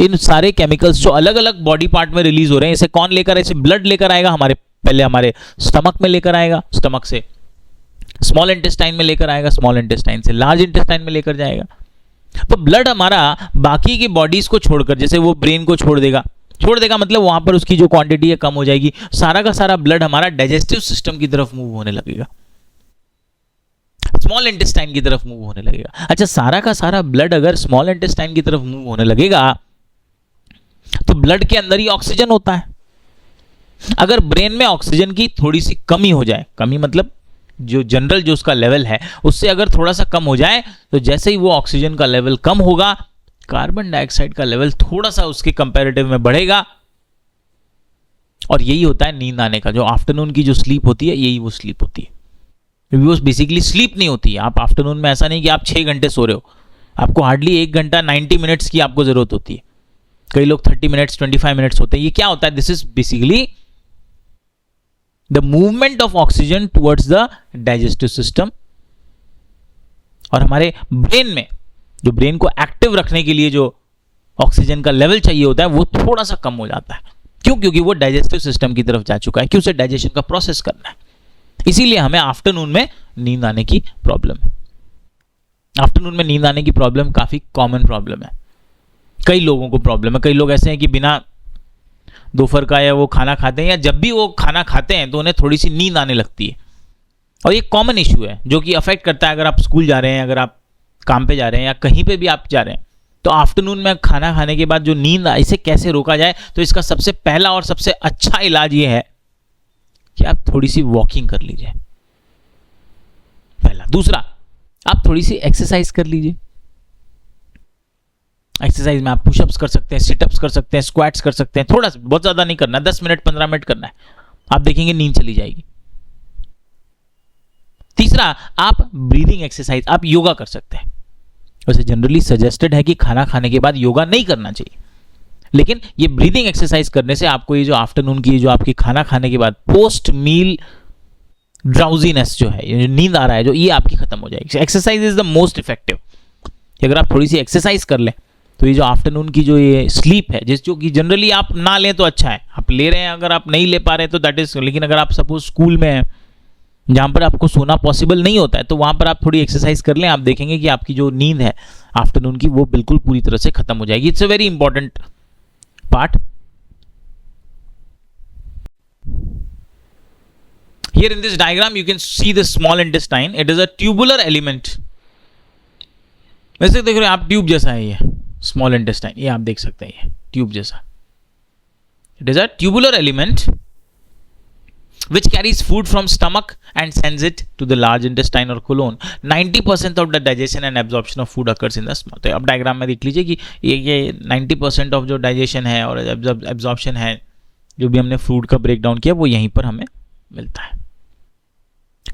इन सारे केमिकल्स जो अलग अलग बॉडी पार्ट में रिलीज हो रहे हैं, इसे कौन लेकर, इसे ब्लड लेकर आएगा, पहले हमारे स्टमक में लेकर आएगा, स्टमक से स्मॉल इंटेस्टाइन में लेकर आएगा, स्मॉल इंटेस्टाइन से लार्ज इंटेस्टाइन में लेकर जाएगा. तो ब्लड हमारा बाकी की बॉडीज को छोड़कर, जैसे वो ब्रेन को छोड़ देगा मतलब वहां पर उसकी जो क्वांटिटी है कम हो जाएगी, सारा का सारा ब्लड हमारा डाइजेस्टिव सिस्टम की तरफ मूव होने लगेगा, स्मॉल इंटेस्टाइन की तरफ मूव होने लगेगा. अच्छा, सारा का सारा ब्लड अगर स्मॉल इंटेस्टाइन की तरफ मूव होने लगेगा तो ब्लड के अंदर ही ऑक्सीजन होता है. अगर ब्रेन में ऑक्सीजन की थोड़ी सी कमी हो जाए, कमी मतलब जो जनरल जो उसका लेवल है उससे अगर थोड़ा सा कम हो जाए, तो जैसे ही वो ऑक्सीजन का लेवल कम होगा, कार्बन डाइऑक्साइड का लेवल थोड़ा सा उसके कंपैरेटिव में बढ़ेगा, और यही होता है नींद आने का। जो आफ्टरनून की जो स्लीप होती है, यही वो स्लीप होती है, क्योंकि वो बेसिकली स्लीप नहीं होती है। आप आफ्टरनून में ऐसा नहीं कि आप 6 घंटे सो रहे हो, आपको हार्डली 1 घंटा 90 मिनट्स की आपको जरूरत होती है। कई लोग 30 मिनट्स 25 मिनट्स होते हैं। ये क्या होता है? This is basically the movement of oxygen towards the digestive system. और हमारे ब्रेन में, जो ब्रेन को एक्टिव रखने के लिए जो ऑक्सीजन का लेवल चाहिए होता है, वो थोड़ा सा कम हो जाता है। क्यों? क्योंकि वो डाइजेस्टिव सिस्टम की तरफ जा चुका है, कि उसे डाइजेशन का प्रोसेस करना है। इसीलिए हमें आफ्टरनून में नींद आने की प्रॉब्लम है। आफ्टरनून में नींद आने की प्रॉब्लम काफी कॉमन प्रॉब्लम है, कई लोगों को प्रॉब्लम है। कई लोग ऐसे हैं कि बिना दोपहर का या वो खाना खाते हैं, या जब भी वो खाना खाते हैं तो उन्हें थोड़ी सी नींद आने लगती है। और ये कॉमन इशू है जो कि अफेक्ट करता है, अगर आप स्कूल जा रहे हैं, अगर आप काम पे जा रहे हैं, या कहीं पे भी आप जा रहे हैं, तो आफ्टरनून में खाना खाने के बाद जो नींद, इसे कैसे रोका जाए? तो इसका सबसे पहला और सबसे अच्छा इलाज ये है कि आप थोड़ी सी वॉकिंग कर लीजिए, पहला। दूसरा, आप थोड़ी सी एक्सरसाइज कर लीजिए। एक्सरसाइज में आप पुशअप्स कर सकते हैं, सिटअप्स कर सकते हैं, स्क्वाट्स कर सकते हैं। थोड़ा सा, बहुत ज्यादा नहीं करना है, 10 मिनट 15 मिनट करना है, आप देखेंगे नींद चली जाएगी। तीसरा, आप ब्रीदिंग एक्सरसाइज, आप योगा कर सकते हैं। वैसे जनरली सजेस्टेड है कि खाना खाने के बाद योगा नहीं करना चाहिए, लेकिन ये ब्रीदिंग एक्सरसाइज करने से आपको ये जो आफ्टरनून की, जो आपकी खाना खाने के बाद पोस्ट मील ड्राउजीनेस जो है, ये नींद आ रहा है जो, ये आपकी खत्म हो जाएगी। Exercise is the most effective. अगर आप थोड़ी सी एक्सरसाइज कर लें तो ये जो आफ्टरनून की जो ये स्लीप है, जिस जो कि जनरली आप ना लें तो अच्छा है, आप ले रहे हैं, अगर आप नहीं ले पा रहे हैं तो दैट इज, लेकिन अगर आप सपोज स्कूल में हैं जहां पर आपको सोना पॉसिबल नहीं होता है, तो वहां पर आप थोड़ी एक्सरसाइज कर लें, आप देखेंगे कि आपकी जो नींद है आफ्टरनून की, वो बिल्कुल पूरी तरह से खत्म हो जाएगी। It's a very important part. Here in this diagram you can see the small intestine. It is a tubular element. वैसे देख रहे हैं आप, ट्यूब जैसा है ये स्मॉल इंटेस्टाइन, ये आप देख सकते हैं, ये ट्यूब जैसा। It is a tubular element which carries food from stomach and sends it to the large intestine or colon. 90% of the digestion and absorption of food occurs in the small. तो अब diagram में देख लीजिए कि ये 90% of जो digestion है और एब्जॉर्प्शन है, जो भी हमने फूड का ब्रेक डाउन किया, वो यहीं पर हमें मिलता है।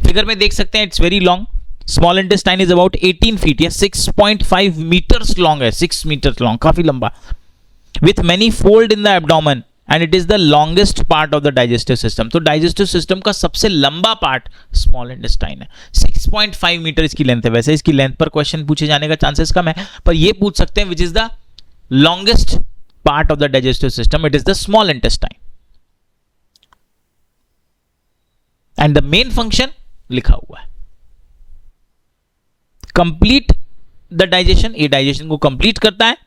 फिगर में देख सकते हैं, it's very long. Small intestine is about 18 feet या 6.5 मीटर्स लॉन्ग है, 6 मीटर लॉन्ग, काफी लंबा, with many fold in the abdomen, and it is the longest part of the digestive system. तो डाइजेस्टिव सिस्टम का सबसे लंबा पार्ट स्मॉल इंटेस्टाइन है। 6.5 metre इसकी लेंथ है। वैसे इसकी लेंथ पर क्वेश्चन पूछे जाने का चांसेस कम है, पर ये पूछ सकते हैं which is the longest part of the digestive system, it is the small intestine. And the main function लिखा हुआ है, कंप्लीट द डाइजेशन। ये डाइजेशन को कंप्लीट करता है,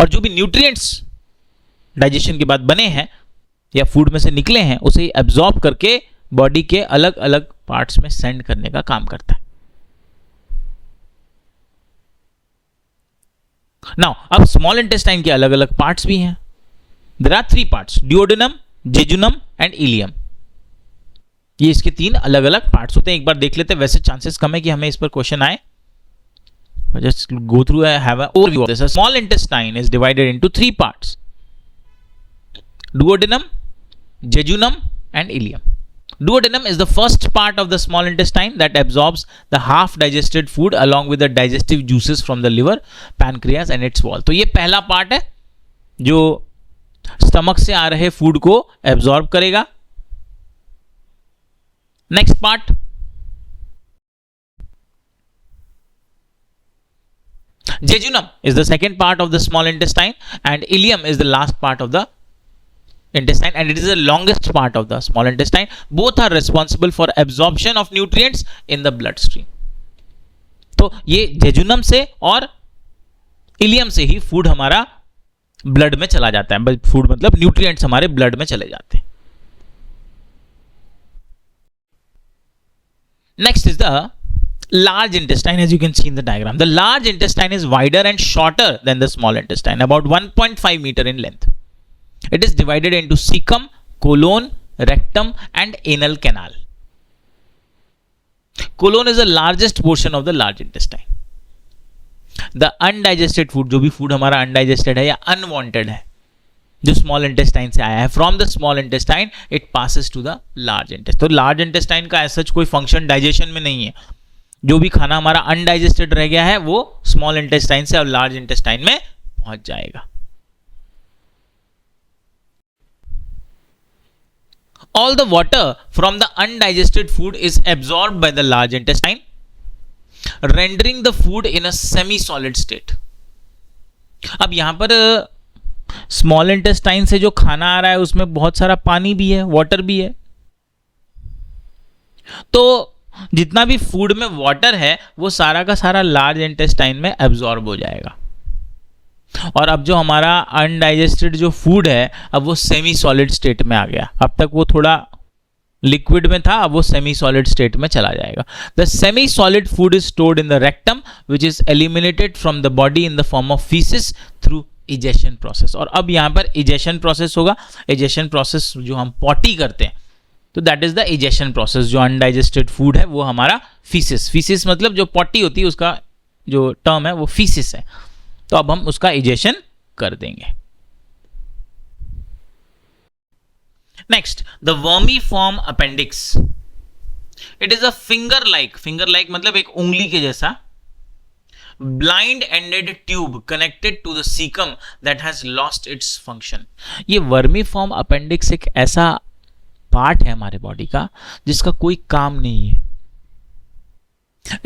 और जो भी न्यूट्रिएंट्स डाइजेशन के बाद बने हैं या फूड में से निकले हैं, उसे एब्जॉर्ब करके बॉडी के अलग अलग पार्ट्स में सेंड करने का काम करता है। नाउ अब स्मॉल इंटेस्टाइन के अलग अलग पार्ट्स भी हैं। There are 3 parts, duodenum, jejunum and ileum. ये इसके 3 अलग अलग पार्ट्स होते हैं। एक बार देख लेते हैं, वैसे चांसेस कम है कि हमें इस पर क्वेश्चन आए। Just go through, have an overview of this. A small intestine is divided into 3 parts: duodenum, jejunum and ileum. Duodenum is the first part of the small intestine that absorbs the half digested food along with the digestive juices from the liver, pancreas and its wall. तो ये पहला part है जो stomach से आ रहे food को absorb करेगा। Next part jejunum is the second part of the small intestine, and ileum is the last part of the intestine, and it is the longest part of the small intestine. Both are responsible for absorption of nutrients in the bloodstream. तो ये jejunum से और ileum से ही food हमारा blood में चला जाता है। फूड मतलब न्यूट्रिएंट्स हमारे ब्लड में चले जाते हैं। Next is the large intestine, as you can see in the diagram. The large intestine is wider and shorter than the small intestine, about 1.5 meter in length. It is divided into cecum, colon, rectum and anal canal. Colon is the largest portion of the large intestine. The undigested food, जो भी food हमारा undigested है या unwanted है, जो small intestine से आया है, from the small intestine it passes to the large intestine. तो लार्ज इंटेस्टाइन का ऐसा कोई फंक्शन डाइजेशन में नहीं है। जो भी खाना हमारा अनडाइजेस्टेड रह गया है वो स्मॉल इंटेस्टाइन से अब लार्ज इंटेस्टाइन में पहुंच जाएगा। All the water from the undigested food is absorbed by the large intestine, rendering the food in a semi-solid state. अब यहां पर स्मॉल इंटेस्टाइन से जो खाना आ रहा है उसमें बहुत सारा पानी भी है, वाटर भी है, तो जितना भी फूड में वाटर है वो सारा का सारा लार्ज इंटेस्टाइन में एब्जॉर्ब हो जाएगा। और अब जो हमारा अनडाइजेस्टेड जो फूड है अब वो सेमी सॉलिड स्टेट में आ गया। अब तक वो थोड़ा लिक्विड में था, अब वो सेमी सॉलिड स्टेट में चला जाएगा। The semi solid food is stored in the rectum which is eliminated from the body in the form of faeces through egestion process. और अब यहाँ पर इजेशन प्रोसेस होगा। इजेशन प्रोसेस जो हम पॉटी करते हैं तो that is the egestion process. जो अनडाइजेस्टेड फूड है वो हमारा फीसिस, फीसिस मतलब जो पॉटी होती है उसका जो टर्म है वो फीसिस है, तो अब हम उसका इजेशन कर देंगे। Next, the vermiform appendix. It is a finger like मतलब एक उंगली के जैसा blind ended tube connected to the caecum that has lost its function. ये वर्मीफॉर्म अपेंडिक्स एक ऐसा पार्ट है हमारे बॉडी का जिसका कोई काम नहीं है।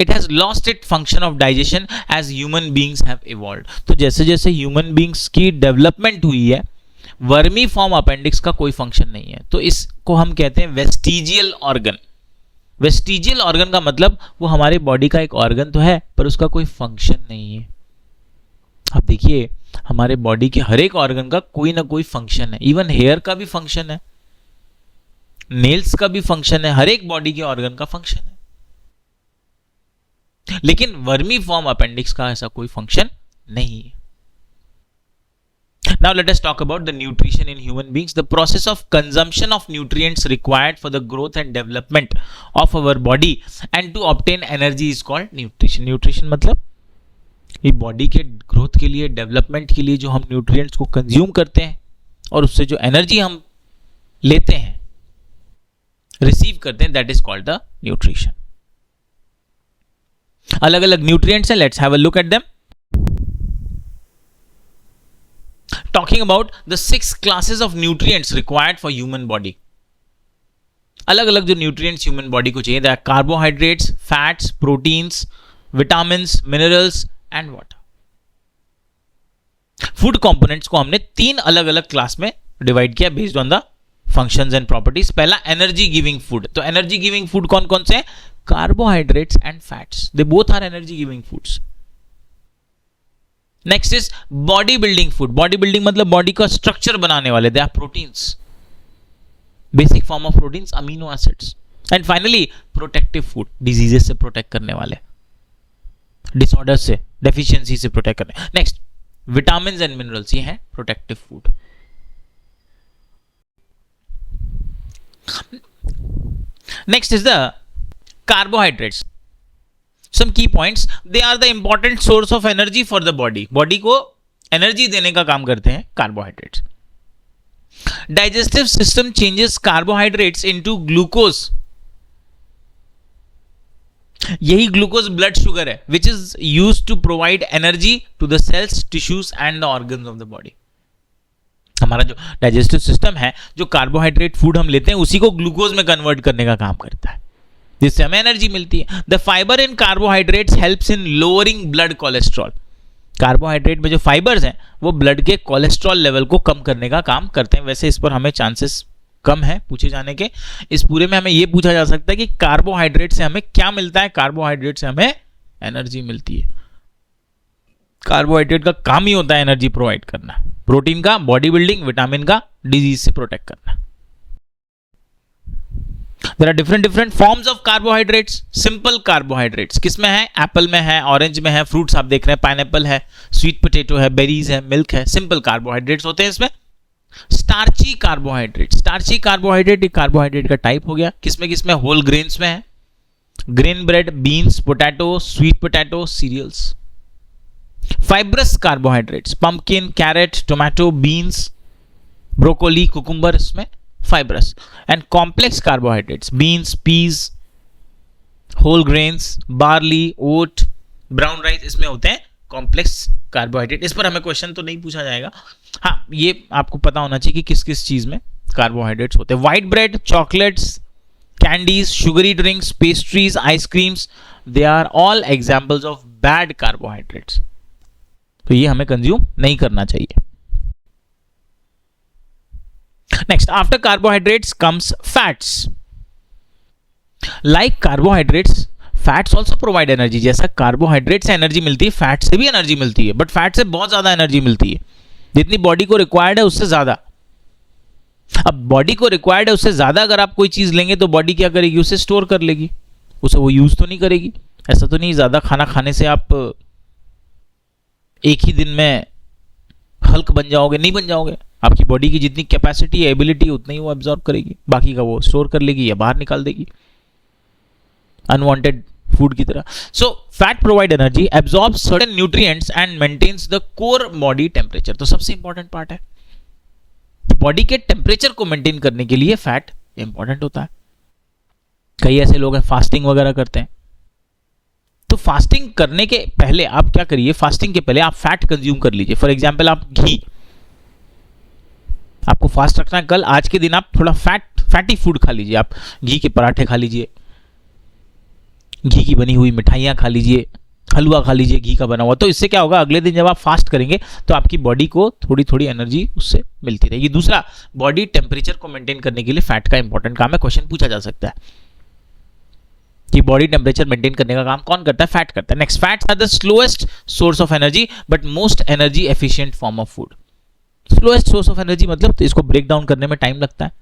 It has lost its function of digestion as human beings have evolved. तो जैसे जैसे ह्यूमन बींग्स की डेवलपमेंट हुई है वर्मी फॉर्म अपेंडिक्स का कोई फंक्शन नहीं है, तो इसको हम कहते हैं वेस्टिजियल ऑर्गन। वेस्टिजियल ऑर्गन का मतलब वो हमारे बॉडी का एक ऑर्गन तो है पर उसका कोई फंक्शन नहीं है। अब देखिए हमारे बॉडी के हर एक ऑर्गन का कोई ना कोई फंक्शन है, इवन हेयर का भी फंक्शन है, नेल्स का भी फंक्शन है, हर एक बॉडी के ऑर्गन का फंक्शन है, लेकिन वर्मी फॉर्म अपेंडिक्स का ऐसा कोई फंक्शन नहीं है। Now let us talk about the nutrition in human beings. The process of consumption of nutrients required for the growth and development of our body and to obtain energy is called nutrition. Nutrition मतलब ये body के growth के लिए, development के लिए जो हम nutrients को कंज्यूम करते हैं और उससे जो एनर्जी हम लेते हैं, रिसीव करते हैं, that is called the nutrition. अलग अलग न्यूट्रिएंट्स हैं, let's have a look at them. Talking about the 6 classes of nutrients required for human body. अलग अलग जो न्यूट्रिएंट्स ह्यूमन बॉडी को चाहिए, that carbohydrates, fats, proteins, vitamins, minerals and water. Food components को हमने 3 अलग अलग क्लास में डिवाइड किया based on the functions and properties. पहला एनर्जी गिविंग फूड। तो एनर्जी गिविंग फूड कौन कौन से हैं? Carbohydrates and fats, they both are energy giving foods. Next is body building food. Body building मतलब बॉडी का स्ट्रक्चर बनाने वाले, they are proteins, basic form of proteins, amino acids. And finally protective food, diseases से protect करने वाले, disorder से, deficiency से protect करने। नेक्स्ट विटामिन्स एंड मिनरल्स, ये हैं protective food. Next is the carbohydrates. Some key points. They are the important source of energy for the body. Body को energy देने का काम करते हैं carbohydrates. Digestive system changes carbohydrates into glucose. यही glucose blood sugar है, which is used to provide energy to the cells, tissues and the organs of the body. हमारा जो डाइजेस्टिव सिस्टम है, जो कार्बोहाइड्रेट फूड हम लेते हैं उसी को ग्लूकोज में कन्वर्ट करने का काम करता है, जिससे हमें एनर्जी मिलती है। The fibre in carbohydrates helps in lowering blood cholesterol. Carbohydrate में जो फाइबर्स हैं वो ब्लड के कोलेस्ट्रॉल लेवल को कम करने का काम करते हैं। वैसे इस पर हमें चांसेस कम है पूछे जाने के। इस पूरे में हमें ये पूछा जा सकता है कि कार्बोहाइड्रेट से हमें क्या मिलता है? कार्बोहाइड्रेट से हमें एनर्जी मिलती है। कार्बोहाइड्रेट का काम ही होता है एनर्जी प्रोवाइड करना, प्रोटीन का बॉडी बिल्डिंग, विटामिन का डिजीज से प्रोटेक्ट करना। There are different forms of carbohydrates. Simple carbohydrates किसमें है? एप्पल में है, ऑरेंज में है, फ्रूट्स आप देख रहे हैं, पाइनएप्पल है, स्वीट पोटैटो है, बेरीज है, मिल्क है, सिंपल कार्बोहाइड्रेट्स होते हैं इसमें। स्टार्ची कार्बोहाइड्रेट, स्टार्ची कार्बोहाइड्रेट एक कार्बोहाइड्रेट का टाइप हो गया। किसमें किसमें? होल ग्रेन्स में है, grain bread, beans, potato, sweet potato, cereals. Fibrous carbohydrates, pumpkin, carrot, tomato, beans, broccoli, cucumber, इसमें fibrous. And complex carbohydrates, beans, peas, whole grains, barley, oat, brown rice, इसमें होते हैं कॉम्प्लेक्स कार्बोहाइड्रेट. इस पर हमें question तो नहीं पूछा जाएगा. हाँ, ये आपको पता होना चाहिए कि किस किस चीज में कार्बोहाइड्रेट्स होते हैं. White bread, chocolates, candies, sugary drinks, pastries, ice creams, they are all examples of bad carbohydrates. तो ये हमें कंज्यूम नहीं करना चाहिए. Next, after carbohydrates comes fats. Like carbohydrates, fats also provide energy. जैसा कार्बोहाइड्रेट से एनर्जी मिलती है, फैट से भी एनर्जी मिलती है, बट फैट से बहुत ज्यादा एनर्जी मिलती है. जितनी बॉडी को रिक्वायर्ड है उससे ज्यादा. अब बॉडी को रिक्वायर्ड है उससे ज्यादा अगर आप कोई चीज लेंगे तो बॉडी क्या करेगी, उसे स्टोर कर लेगी, उसे वो यूज तो नहीं करेगी. ऐसा तो नहीं ज्यादा खाना खाने से आप एक ही दिन में हल्क बन जाओगे, नहीं बन जाओगे. आपकी बॉडी की जितनी कैपेसिटी है, एबिलिटी, उतना ही वो एब्जॉर्ब करेगी, बाकी का वो स्टोर कर लेगी या बाहर निकाल देगी अनवांटेड फूड की तरह. So fat provide energy, absorb certain nutrients and maintains the core body temperature. तो सबसे इंपॉर्टेंट पार्ट है, बॉडी के टेम्परेचर को मेंटेन करने के लिए फैट इंपॉर्टेंट होता है. कई ऐसे लोग हैं फास्टिंग वगैरह करते हैं. तो फास्टिंग करने के पहले आप क्या करिए, फास्टिंग के पहले आप फैट कंज्यूम कर लीजिए. फॉर एग्जांपल, आप घी, आपको फास्ट रखना है कल, आज के दिन आप थोड़ा फैटी फूड खा लीजिए. आप घी के पराठे खा लीजिए, घी की बनी हुई मिठाइयां खा लीजिए, हलवा खा लीजिए घी का बना हुआ. तो इससे क्या होगा, अगले दिन जब आप फास्ट करेंगे तो आपकी बॉडी को थोड़ी थोड़ी एनर्जी उससे मिलती रहेगी. दूसरा, बॉडी टेम्परेचर को मेंटेन करने के लिए फैट का इंपॉर्टेंट काम है. क्वेश्चन पूछा जा सकता है कि बॉडी टेम्परेचर मेंटेन करने का काम कौन करता है, फैट करता है. Next, fats are the slowest source of energy but most energy efficient form of food. Slowest source of energy मतलब तो इसको ब्रेक डाउन करने में टाइम लगता है,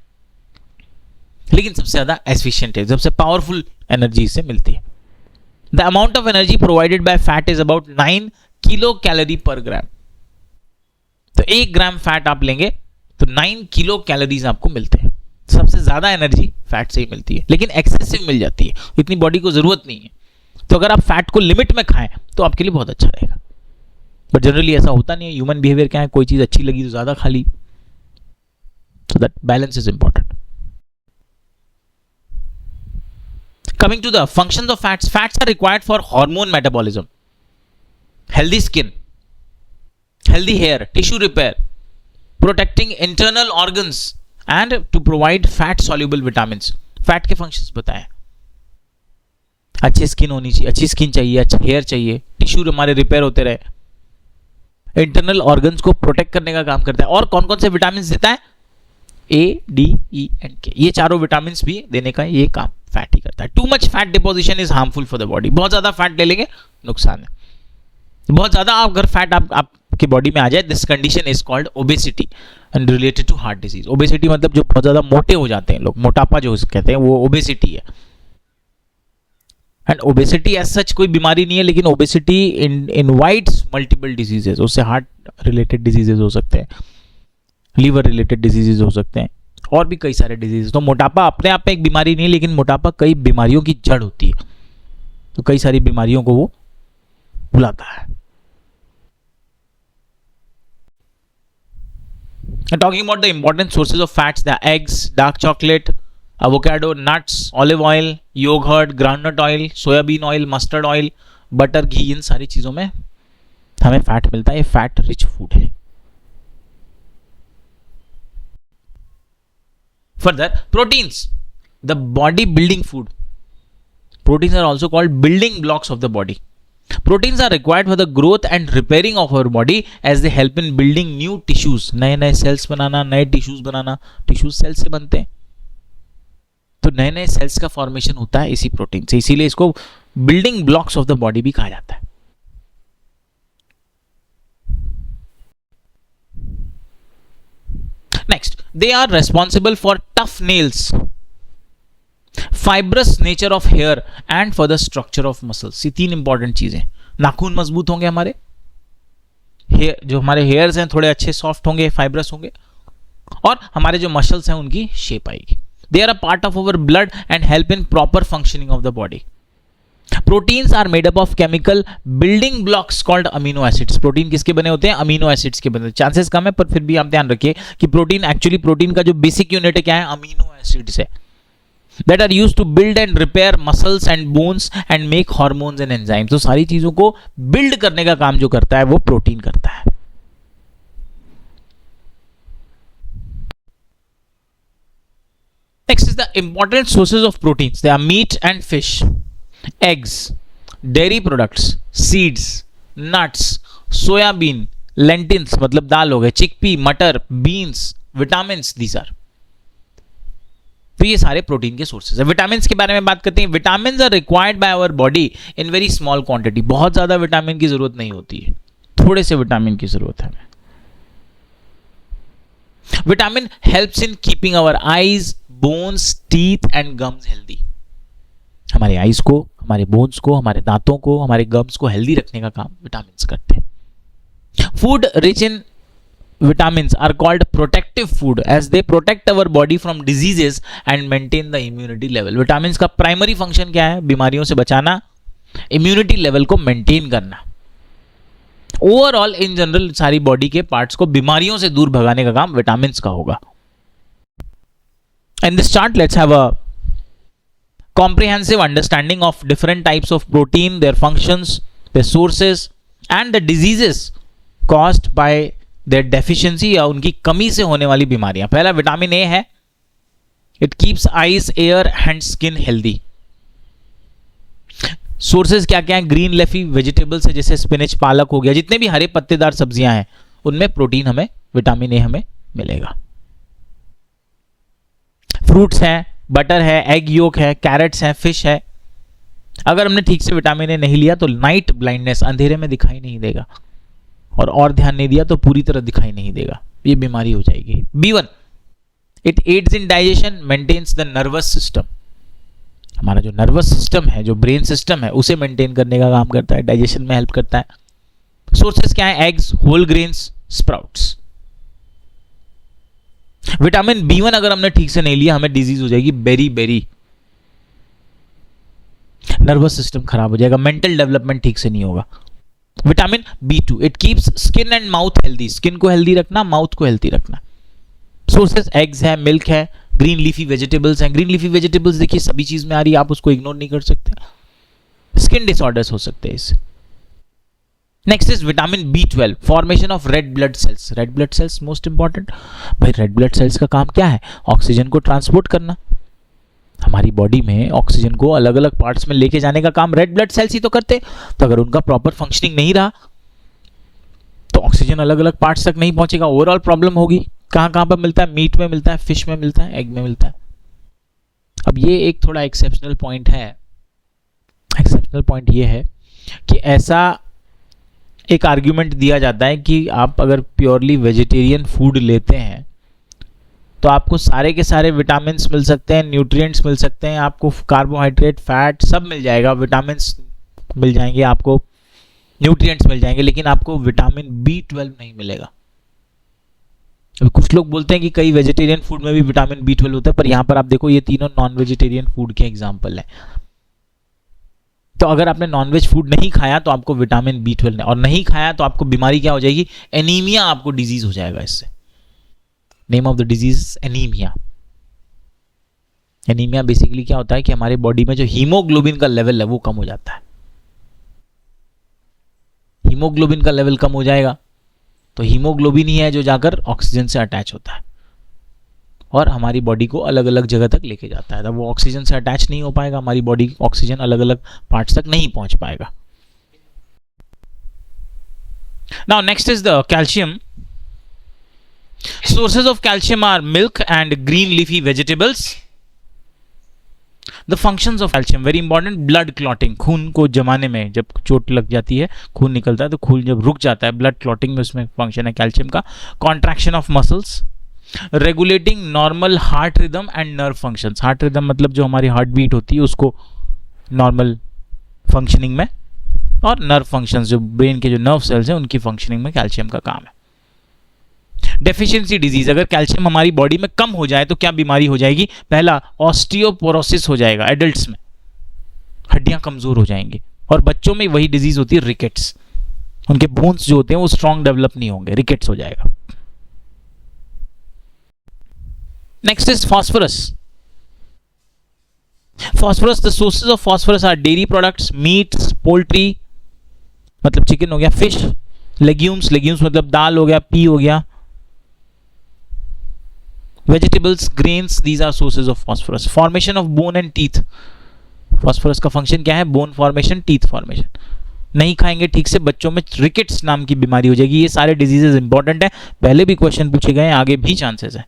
लेकिन सबसे ज्यादा एफिशिएंट है, सबसे पावरफुल एनर्जी इससे मिलती है. The amount of energy provided by fat is about 9 kilocalorie per gram. तो 1 ग्राम फैट आप लेंगे तो 9 किलो कैलोरीज आपको मिलते हैं. सबसे ज्यादा एनर्जी फैट से ही मिलती है, लेकिन एक्सेसिव मिल जाती है, इतनी बॉडी को जरूरत नहीं है. तो अगर आप फैट को लिमिट में खाएं तो आपके लिए बहुत अच्छा रहेगा. बट जनरली ऐसा होता नहीं है. ह्यूमन बिहेवियर क्या है, कोई चीज अच्छी लगी तो ज्यादा खा ली. So that balance is important. Coming to the functions of fats, fats are required for hormone metabolism, healthy skin, healthy hair, tissue repair, protecting internal organs and to provide fat soluble vitamins. Fat के functions बताएं. अच्छी skin होनी चाहिए, अच्छी skin चाहिए, अच्छा hair चाहिए, tissue हमारे रिपेयर होते रहे, इंटरनल ऑर्गन्स को प्रोटेक्ट करने का काम करता है. और कौन कौन से विटामिन देता है, A, D, E and K. ये चारों विटामिन भी देने का ये काम फैट ही करता है. Too much fat deposition is harmful for the body. बहुत ज्यादा फैट ले लेंगे नुकसान है. बहुत ज्यादा अगर फैट आपकी बॉडी में आ जाए, this condition is called obesity and related to heart disease. Obesity मतलब जो बहुत ज्यादा मोटे हो जाते हैं लोग, मोटापा जो कहते हैं वो ओबेसिटी है. एंड ओबेसिटी एज सच कोई बीमारी नहीं है, लेकिन ओबेसिटी इनवाइट्स मल्टीपल डिजीजेस. उससे हार्ट रिलेटेड डिजीजेस हो सकते हैं, लीवर रिलेटेड डिजीजेस हो सकते हैं, और भी कई सारे डिजीज. तो मोटापा अपने आप में एक बीमारी नहीं है, लेकिन मोटापा कई बीमारियों की जड़ होती है. तो कई सारी बीमारियों को वो बुलाता है. Talking about the important sources of fats, the eggs, dark chocolate, avocado, nuts, olive oil, yogurt, groundnut oil, soybean oil, mustard oil, butter, घी, इन सारी चीजों में हमें फैट मिलता है. ये फैट रिच फूड है. Further, proteins, the body building food. Proteins are also called building blocks of the body. Proteins are required for the growth and repairing of our body as they help in building new tissues. नए नए sales बनाना, नए tissues बनाना. Tissues sales से बनते हैं, तो नए नए sales का फॉर्मेशन होता है इसी प्रोटीन से. इसीलिए इसको building blocks of the body भी कहा जाता है. Next, they are responsible for tough nails, fibrous nature of hair and for the structure of muscles. ये 3 इंपॉर्टेंट चीजें. नाखून मजबूत होंगे हमारे, जो हमारे हेयर्स हैं थोड़े अच्छे सॉफ्ट होंगे, फाइब्रस होंगे, और हमारे जो मसल्स हैं उनकी शेप आएगी. They are a part of our blood and help in proper functioning of the body. Proteins are made up of chemical building blocks called amino acids. Protein किसके बने होते हैं? अमीनो एसिड्स के बने। Chances कम है पर फिर भी आप ध्यान रखिए कि प्रोटीन का जो बेसिक यूनिट है क्या है? अमीनो एसिड्स है, that are used to build and repair muscles and bones and make hormones and enzymes। तो सारी चीजों को बिल्ड करने का काम जो करता है वो प्रोटीन करता है। Next is the important sources of proteins. They are meat and fish, eggs, dairy products, seeds, nuts, soybean, lentils मतलब दाल हो गए, चिकपी, मटर, बीन्स, विटामिन्स, these are। तो ये सारे प्रोटीन के सोर्सेज है। विटामिन के बारे में बात करते हैं। Vitamin are required by our body in very small quantity. बहुत ज्यादा विटामिन की जरूरत नहीं होती है, थोड़े से विटामिन की जरूरत है हमें। Vitamin helps in keeping our eyes, bones, teeth and gums healthy. हमारे आईज को, हमारे बोन्स को, हमारे दांतों को, हमारे गम्स को हेल्दी रखने का काम विटामिन करते हैं। Food rich in vitamins are called protective food as they protect our body from diseases and maintain the immunity level। vitamins का प्राइमरी फंक्शन क्या है? बीमारियों से बचाना, इम्यूनिटी लेवल को मेंटेन करना। ओवरऑल इन जनरल सारी बॉडी के पार्ट्स को बीमारियों से दूर भगाने का काम विटामिन्स का होगा। In this chart let's have a comprehensive understanding of different types of protein, their functions, their sources and the diseases caused by their deficiency या उनकी कमी से होने वाली बीमारियां। पहला विटामिन ए है, it keeps eyes, air and skin healthy. Sources क्या क्या है? ग्रीन लेफी वेजिटेबल्स है जैसे स्पिनच, पालक हो गया, जितने भी हरे पत्तेदार सब्जियां हैं उनमें प्रोटीन हमें, विटामिन ए हमें मिलेगा। फ्रूट्स हैं, बटर है, एग योक है, कैरेट्स है, फिश है। अगर हमने ठीक से विटामिन ए नहीं लिया तो नाइट ब्लाइंडनेस, अंधेरे में दिखाई नहीं देगा, और ध्यान नहीं दिया तो पूरी तरह दिखाई नहीं देगा, ये बीमारी हो जाएगी। B1 it aids in digestion, maintains the nervous system. हमारा जो नर्वस सिस्टम है, जो ब्रेन सिस्टम है, उसे मेंटेन करने का काम करता है, डाइजेशन में हेल्प करता है। सोर्सेस क्या है? Eggs, whole grains, sprouts. Vitamin B1 अगर हमने ठीक से नहीं लिया हमें डिजीज हो जाएगी बेरी, नर्वस सिस्टम खराब हो जाएगा, मेंटल डेवलपमेंट ठीक से नहीं होगा। Vitamin B2 it keeps skin and mouth healthy. Skin को हेल्दी रखना, माउथ को हेल्दी रखना। सोर्सेस एग्स है, मिल्क है, ग्रीन लीफी वेजिटेबल्स हैं। ग्रीन लीफी वेजिटेबल्स देखिए सभी चीज में आ रही है, आप उसको इग्नोर नहीं कर सकते। स्किन डिसऑर्डर्स हो सकते हैं इससे। Next is vitamin B12, formation of red blood cells. Red blood cells most important. भाई रेड ब्लड सेल्स का काम क्या है? ऑक्सीजन को ट्रांसपोर्ट करना। हमारी बॉडी में ऑक्सीजन को अलग अलग पार्ट्स में लेके जाने का काम रेड ब्लड सेल्स ही तो करते। तो अगर उनका प्रॉपर फंक्शनिंग नहीं रहा तो ऑक्सीजन अलग अलग पार्ट्स तक नहीं पहुंचेगा, ओवरऑल प्रॉब्लम होगी। कहां कहां पर मिलता है? मीट में मिलता है, फिश में मिलता है, एग में मिलता है। अब ये एक थोड़ा एक्सेप्शनल पॉइंट है। एक्सेप्शनल पॉइंट ये है कि ऐसा एक आर्ग्यूमेंट दिया जाता है कि आप अगर प्योरली वेजिटेरियन फूड लेते हैं तो आपको सारे के सारे विटामिन्स मिल सकते हैं, न्यूट्रिएंट्स मिल सकते हैं, आपको कार्बोहाइड्रेट, फैट सब मिल जाएगा, विटामिन्स मिल जाएंगे, आपको न्यूट्रिएंट्स मिल जाएंगे, लेकिन आपको विटामिन B12 नहीं मिलेगा। अभी कुछ लोग बोलते हैं कि कई वेजिटेरियन फूड में भी विटामिन B12 होता है, पर यहां पर आप देखो ये तीनों नॉन वेजिटेरियन फूड के एग्जाम्पल हैं। तो अगर आपने नॉनवेज फूड नहीं खाया तो आपको विटामिन B12 नहीं, और नहीं खाया तो आपको बीमारी क्या हो जाएगी? एनीमिया, आपको डिजीज हो जाएगा इससे। Name of the disease anaemia. Anaemia basically क्या होता है कि हमारे बॉडी में जो हीमोग्लोबिन का लेवल है वो कम हो जाता है। हीमोग्लोबिन का लेवल कम हो जाएगा तो हीमोग्लोबिन ही है जो जाकर ऑक्सीजन से अटैच होता है और हमारी बॉडी को अलग अलग जगह तक लेके जाता है। तब वो ऑक्सीजन से अटैच नहीं हो पाएगा, हमारी बॉडी ऑक्सीजन अलग अलग पार्ट्स तक नहीं पहुंच पाएगा। Now next is the calcium. Sources of calcium are milk and green leafy vegetables. The functions of calcium very important. Blood clotting, खून को जमाने में जब चोट लग जाती है, खून निकलता है तो खून जब रुक जाता है, ब्लड क्लॉटिंग में उसमें फंक्शन है कैल्शियम का। Contraction of muscles, regulating normal heart rhythm and nerve functions. Heart rhythm मतलब जो हमारी हार्ट बीट होती है उसको नॉर्मल फंक्शनिंग में, और नर्व फंक्शंस जो ब्रेन के जो नर्व सेल्स हैं उनकी फंक्शनिंग में कैल्शियम का काम है। डेफिशिएंसी डिजीज, अगर कैल्शियम हमारी बॉडी में कम हो जाए तो क्या बीमारी हो जाएगी? पहला ऑस्टियोपोरोसिस हो जाएगा एडल्ट्स में। हड्डियां कमजोर हो जाएंगी। और बच्चों में वही डिजीज होती है रिकेट्स, उनके बोन्स जो होते हैं वो स्ट्रांग डेवलप नहीं होंगे, रिकेट्स हो जाएगा। Next is phosphorus. Phosphorus, the sources of phosphorus are dairy products, meats, poultry मतलब चिकन हो गया, फिश, लेग्यूम्स, लेग्यूम्स मतलब दाल हो गया, पी हो गया, vegetables, grains, these are sources of phosphorus. Formation of bone and teeth, phosphorus का फंक्शन क्या है? Bone formation, teeth formation. नहीं खाएंगे ठीक से, बच्चों में रिकेट्स नाम की बीमारी हो जाएगी। ये सारे डिजीजेस इंपॉर्टेंट है, पहले भी क्वेश्चन पूछे गए, आगे भी चांसेस है।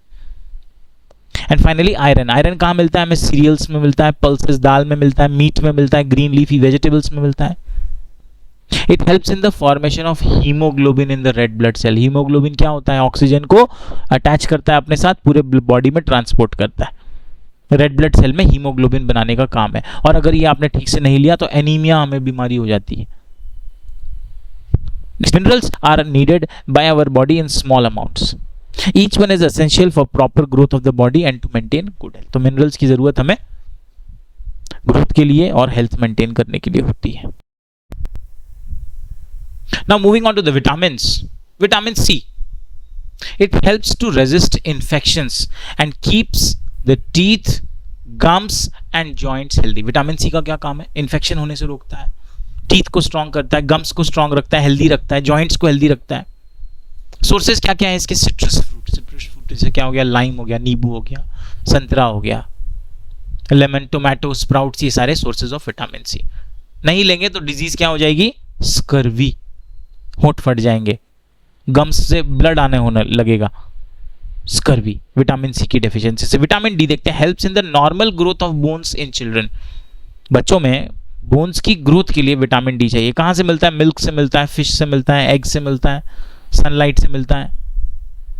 And finally iron. आयरन कहाँ मिलता है हमें? सीरियल्स में मिलता है, पल्सेस दाल में मिलता है, मीट में मिलता है, ग्रीन लीफी वेजिटेबल्स में मिलता है। It helps in the formation of haemoglobin in the red blood cell. Haemoglobin क्या होता है? ऑक्सीजन को अटैच करता है अपने साथ, पूरे बॉडी में ट्रांसपोर्ट करता है। रेड ब्लड सेल में हीमोग्लोबिन बनाने का काम है, और अगर ये आपने ठीक से नहीं लिया तो एनीमिया हमें बीमारी हो जाती है। Minerals are needed by our body in small amounts. Each one is essential for proper growth of the body and to maintain good health. तो मिनरल्स की जरूरत हमें ग्रोथ के लिए और हेल्थ मेंटेन करने के लिए होती है। Now moving on to the vitamins. Vitamin C. It helps to resist infections and keeps the teeth, gums and joints healthy. Vitamin C का क्या काम है? इन्फेक्शन होने से रोकता है, टीथ को स्ट्रांग करता है, गम्स को स्ट्रांग रखता है, हेल्दी रखता है, जॉइंट्स को हेल्दी रखता है। सोर्सेज क्या क्या है इसके? Citrus fruit. सिट्रस फ्रूट जैसे क्या हो गया? लाइम हो गया, नींबू हो गया, संतरा हो गया, लेमन, टोमेटो, स्प्राउट्स, ये सारे सोर्सेज ऑफ विटामिन सी। नहीं लेंगे तो डिजीज क्या हो जाएगी? स्कर्वी, होंठ फट जाएंगे, गम्स से ब्लड आने होने लगेगा, स्कर्वी, विटामिन सी की डेफिशिएंसी से। विटामिन डी देखते हैं, helps in the normal growth of bones in children. बच्चों में बोन्स की ग्रोथ के लिए विटामिन डी चाहिए। कहाँ से मिलता है? मिल्क से मिलता है, फिश से मिलता है, एग से मिलता है, सनलाइट से मिलता है।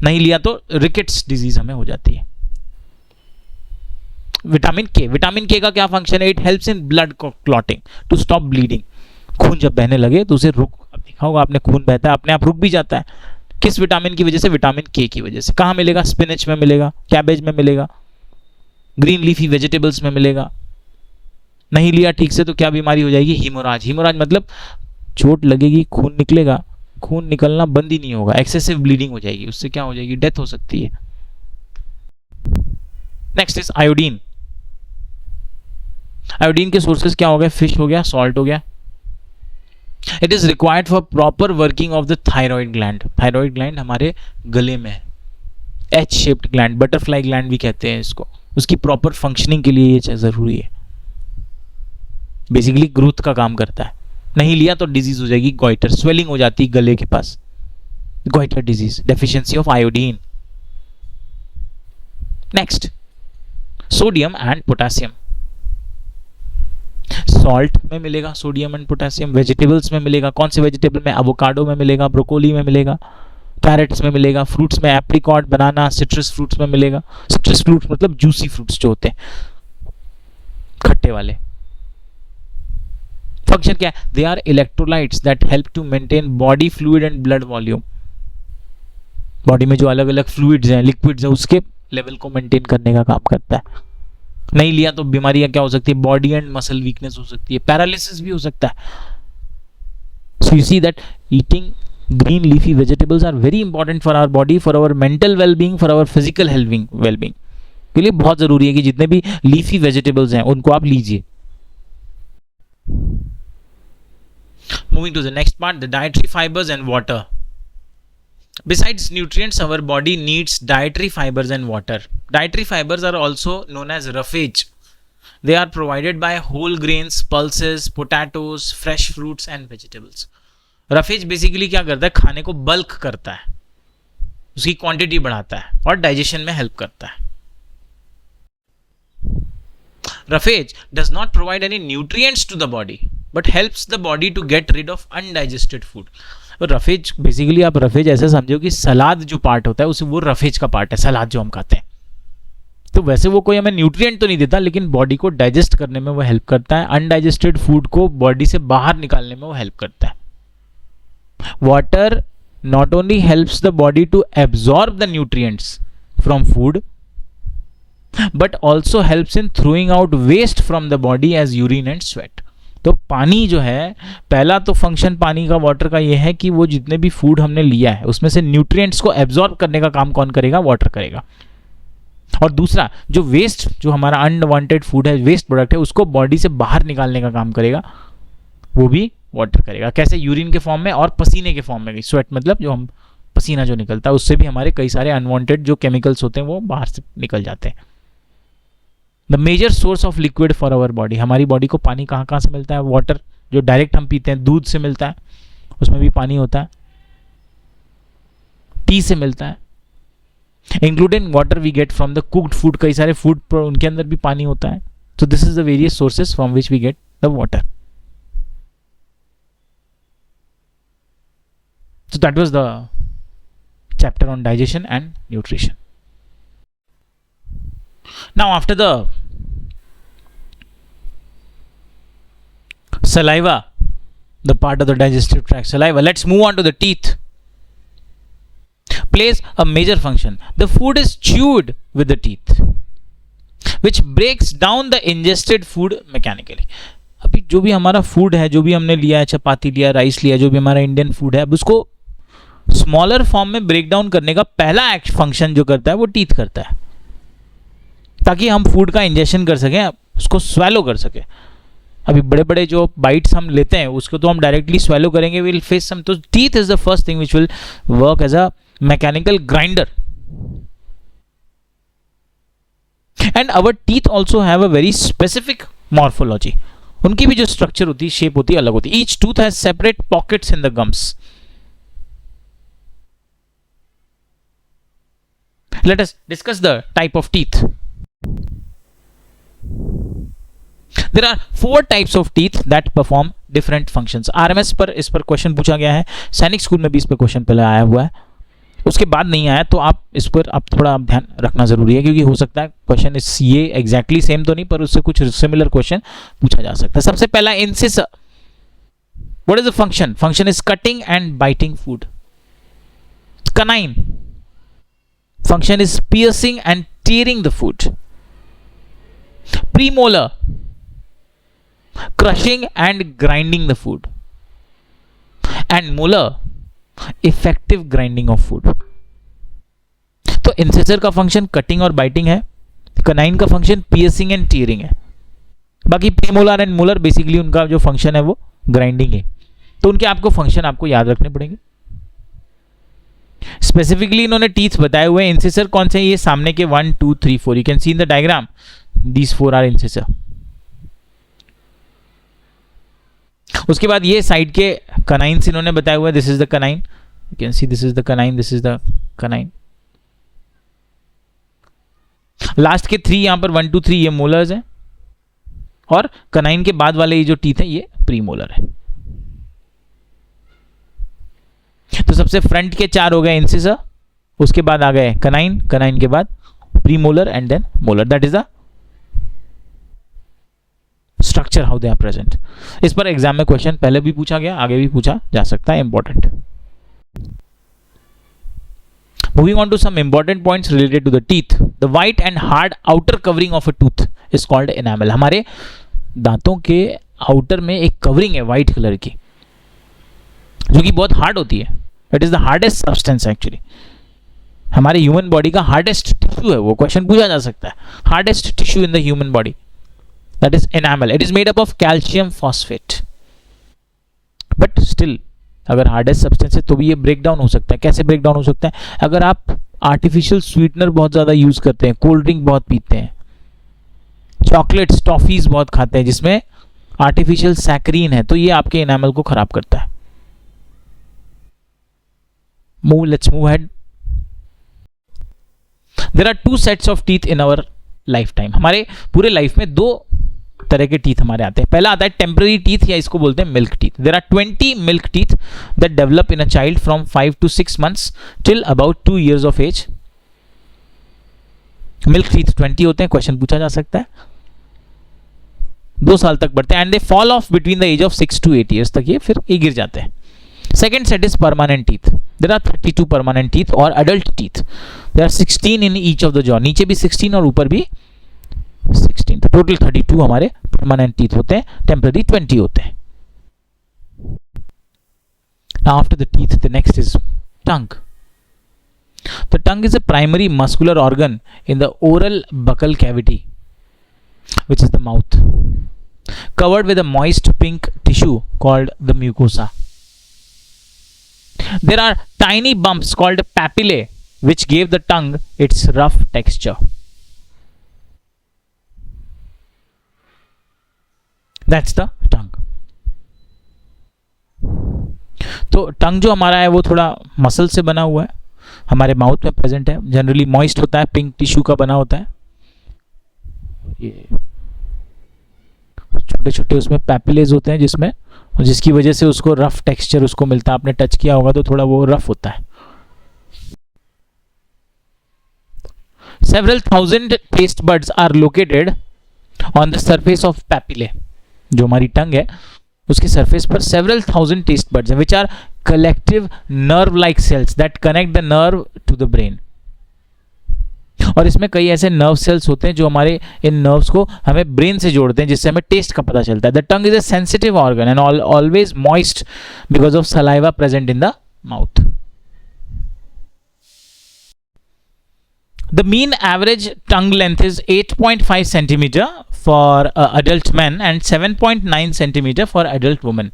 नहीं लिया तो रिकेट्स डिजीज हमें हो जाती है। विटामिन के, विटामिन के का क्या फंक्शन है? It helps in blood clotting to stop bleeding. खून जब बहने लगे तो उसे रुक, देखा होगा आपने, खून बहता है अपने आप रुक भी जाता है। किस विटामिन की वजह से? विटामिन के की वजह से। कहाँ मिलेगा? स्पिनच में मिलेगा, कैबेज में मिलेगा, ग्रीन लीफी वेजिटेबल्स में मिलेगा। नहीं लिया ठीक से तो क्या बीमारी हो जाएगी? हीमोराज। हीमोराज मतलब चोट लगेगी, खून निकलेगा, खून निकलना बंद ही नहीं होगा, एक्सेसिव ब्लीडिंग हो जाएगी, उससे क्या हो जाएगी? डेथ हो सकती है। Next is iodine. आयोडीन के सोर्सेज क्या हो गए? फिश हो गया, सॉल्ट हो गया। It is required for proper working of the thyroid gland. Thyroid gland हमारे गले में है, H shaped gland, butterfly gland भी कहते हैं इसको। उसकी प्रॉपर फंक्शनिंग के लिए ये जरूरी है, बेसिकली ग्रोथ का काम करता है। नहीं लिया तो डिजीज हो जाएगी गॉइटर, स्वेलिंग हो जाती है गले के पास, goitre disease, deficiency of iodine. Next, sodium and potassium. Salt में मिलेगा सोडियम एंड पोटेशियम, वेजिटेबल्स में मिलेगा। कौन से वेजिटेबल में? एवोकाडो में मिलेगा, ब्रोकोली में मिलेगा, कैरेट्स में मिलेगा, फ्रूट्स में एप्रिकॉट, बनाना, सिट्रस फ्रूट्स में मिलेगा। सिट्रस फ्रूट्स मतलब जूसी फ्रूट्स जो होते हैं, खट्टे वाले। फंक्शन क्या है? They are electrolytes that help to maintain body fluid and blood volume. Body में जो अलग अलग फ्लूइड्स हैं, लिक्विड्स हैं, उसके लेवल को मेंटेन करने का काम करता है। नहीं लिया तो बीमारियां क्या हो सकती है? बॉडी एंड मसल वीकनेस हो सकती है, पैरालिसिस भी हो सकता है। So you see that eating green leafy vegetables are very important for our body, for our mental wellbeing, for our physical wellbeing के लिए बहुत जरूरी है कि जितने भी लीफी वेजिटेबल्स हैं उनको आप लीजिए। Moving to the next part, the dietary fibers and water. Besides nutrients, our body needs dietary fibers and water. Dietary fibers are also known as roughage. They are provided by whole grains, pulses, potatoes, fresh fruits and vegetables. Roughage basically क्या करता है? खाने को bulk करता है, उसकी quantity बढ़ाता है और डाइजेशन में हेल्प करता है। Roughage does not provide any nutrients to the body, but helps the body to get rid of undigested food. Roughage basically आप रफेज ऐसे समझो कि सलाद जो पार्ट होता है उसे, वो रफेज का पार्ट है, सलाद जो हम खाते हैं। तो वैसे वो कोई हमें न्यूट्रिएंट तो नहीं देता, लेकिन बॉडी को डाइजेस्ट करने में वो हेल्प करता है, अनडाइजेस्टेड फूड को बॉडी से बाहर निकालने में वो हेल्प करता है। Water not only helps the body to absorb the nutrients from food, but also helps in throwing out waste from the body as urine and sweat. तो पानी जो है, पहला तो फंक्शन पानी का, वाटर का, ये है कि वो जितने भी फूड हमने लिया है उसमें से न्यूट्रिएंट्स को एब्जॉर्ब करने का काम कौन करेगा? वाटर करेगा। और दूसरा, जो वेस्ट, जो हमारा अनवांटेड फूड है, वेस्ट प्रोडक्ट है, उसको बॉडी से बाहर निकालने का काम करेगा, वो भी वाटर करेगा। कैसे? यूरिन के फॉर्म में और पसीने के फॉर्म में। स्वेट मतलब जो हम पसीना जो निकलता है, उससे भी हमारे कई सारे अनवांटेड जो केमिकल्स होते हैं वो बाहर से निकल जाते हैं। The major source of liquid for our body, हमारी बॉडी को पानी कहाँ कहाँ से मिलता है? वाटर, जो डायरेक्ट हम पीते हैं, दूध से मिलता है, उसमें भी पानी होता है। टी से मिलता है। Including water we get from the cooked food, कई सारे फूड उनके अंदर भी पानी होता है। So this is the various sources from which we get the water. So that was the chapter on digestion and nutrition. Now after the saliva, the part of the digestive tract, saliva, let's move on to the teeth. Plays a major function. The food is chewed with the teeth, which breaks down the ingested food mechanically. अभी जो भी हमारा food है, जो भी हमने लिया है, चपाती लिया, राइस लिया, जो भी हमारा इंडियन फूड है, अब उसको स्मॉलर फॉर्म में ब्रेक डाउन करने का पहला फंक्शन जो करता है वो टीथ करता है, ताकि हम फूड का इंजेक्शन कर सकें, उसको स्वेलो कर सकें। अभी बड़े बड़े जो बाइट्स हम लेते हैं उसको तो हम डायरेक्टली स्वेलो करेंगे, विल फेस सम, तो teeth is the first thing which will work as a mechanical grinder. And our teeth also have a very specific morphology, उनकी भी जो स्ट्रक्चर होती है, शेप होती है, अलग होती है। Each tooth has separate pockets in the gums. Let us discuss the type of teeth. There are 4 types of teeth that perform different functions. RMS पर इस पर क्वेश्चन पूछा गया है, सैनिक स्कूल में भी इस पर क्वेश्चन पहले आया हुआ है, उसके बाद नहीं आया, तो आप इस पर आप थोड़ा ध्यान रखना जरूरी है, क्योंकि हो सकता है क्वेश्चन इस ये एग्जैक्टली सेम तो नहीं, पर उससे कुछ सिमिलर क्वेश्चन पूछा जा सकता है। सबसे पहला, incisor. What is the function? Function is cutting and biting food. Canine, function is piercing and tearing the food. Premolar, crushing and grinding the food. And molar, effective grinding of food. तो इंसिसर का function cutting और biting है, canine का function piercing and tearing है, बाकी premolar and molar basically उनका जो function है वो ग्राइंडिंग है। तो उनके आपको फंक्शन आपको याद रखने पड़ेंगे। स्पेसिफिकली इन्होंने टीथ बताए हुए हैं। इंसिसर कौन से? ये सामने के 1 2 3 4, you can see in the diagram, these 4 are incisor. उसके बाद ये साइड के कनाइन्स इन्होंने बताए हुए, this is the canine, you can see this is the canine, this is the canine. Last के 3 यहां पर 1 2 3 ये मोलर्स हैं, और कनाइन के बाद वाले ये जो टीथ है ये प्रीमोलर है। तो सबसे फ्रंट के 4 हो गए इंसिसर, उसके बाद आ गए कनाइन, कनाइन के बाद premolar and then molar. That is the structure how they are present. इस पर एग्जाम में क्वेश्चन पहले भी पूछा गया, आगे भी पूछा जा सकता है, important. Moving on to some important points related to the teeth. The white and hard outer covering of a tooth is called enamel. हमारे दांतों के आउटर में एक कवरिंग है व्हाइट कलर की, जो कि बहुत हार्ड होती है। It is the hardest substance actually, हमारे ह्यूमन बॉडी का हार्डेस्ट टिश्यू है वो, क्वेश्चन पूछा जा सकता है। Hardest tissue in the human body, that is enamel. It is made up of calcium phosphate, but still अगर हार्डेस्ट सब्सटेंस है तो भी ये ब्रेक डाउन हो सकता है। कैसे ब्रेक डाउन हो सकता है? अगर आप आर्टिफिशियल स्वीटनर बहुत ज्यादा यूज करते हैं, कोल्ड ड्रिंक बहुत पीते हैं, चॉकलेट्स टॉफीज बहुत खाते हैं जिसमें आर्टिफिशियल सैकरीन है, तो ये आपके एनामल को खराब करता है। Let's move ahead. There are 2 sets of teeth in our lifetime. हमारे पूरे लाइफ में 2 तरह के टीथ हमारे आते हैं। पहला आता है टेम्पररी टीथ, या इसको बोलते हैं milk teeth. There are 20 milk teeth that develop in a child from 5 to 6 months till about 2 years of age. Milk teeth 20 होते हैं, क्वेश्चन पूछा जा सकता है। 2 साल तक बढ़ते हैं, and they fall off between the age of 6 to 8 years तक, ये फिर ये गिर जाते हैं। Second set is permanent teeth. There are 32 permanent teeth or adult teeth. There are 16 in each of the jaw. नीचे भी 16 और ऊपर भी 16, तो टोटल 32 हमारे परमानेंट टीथ होते हैं, टेम्पररी 20 होते हैं. Now after the teeth, the next is tongue. The tongue is a primary muscular organ in the oral buccal cavity, which is the mouth, covered with a moist pink tissue called the mucosa. There are tiny bumps called papillae, which gave the tongue its rough texture. That's the tongue. तो टंग जो हमारा है वो थोड़ा muscle से बना हुआ है, हमारे माउथ में प्रेजेंट है, जनरली मॉइस्ट होता है, पिंक टिश्यू का बना होता है. ये छोटे छोटे उसमें पैपिलेज होते हैं जिसमें, जिसकी वजह से उसको रफ टेक्सचर उसको मिलता है. आपने टच किया होगा तो थोड़ा वो रफ होता है. Several thousand taste buds are located on the surface of papillae. जो हमारी टंग है उसके सरफेस पर several thousand taste buds हैं, which are collective nerve-like cells that connect the nerve to the brain. और इसमें कई ऐसे नर्व सेल्स होते हैं जो हमारे इन नर्व्स को हमें ब्रेन से जोड़ते हैं, जिससे हमें टेस्ट का पता चलता है. The tongue is a sensitive organ and always moist because of saliva present in the mouth. The mean average tongue length is 8.5 centimeter for adult men and 7.9 centimeter for adult women.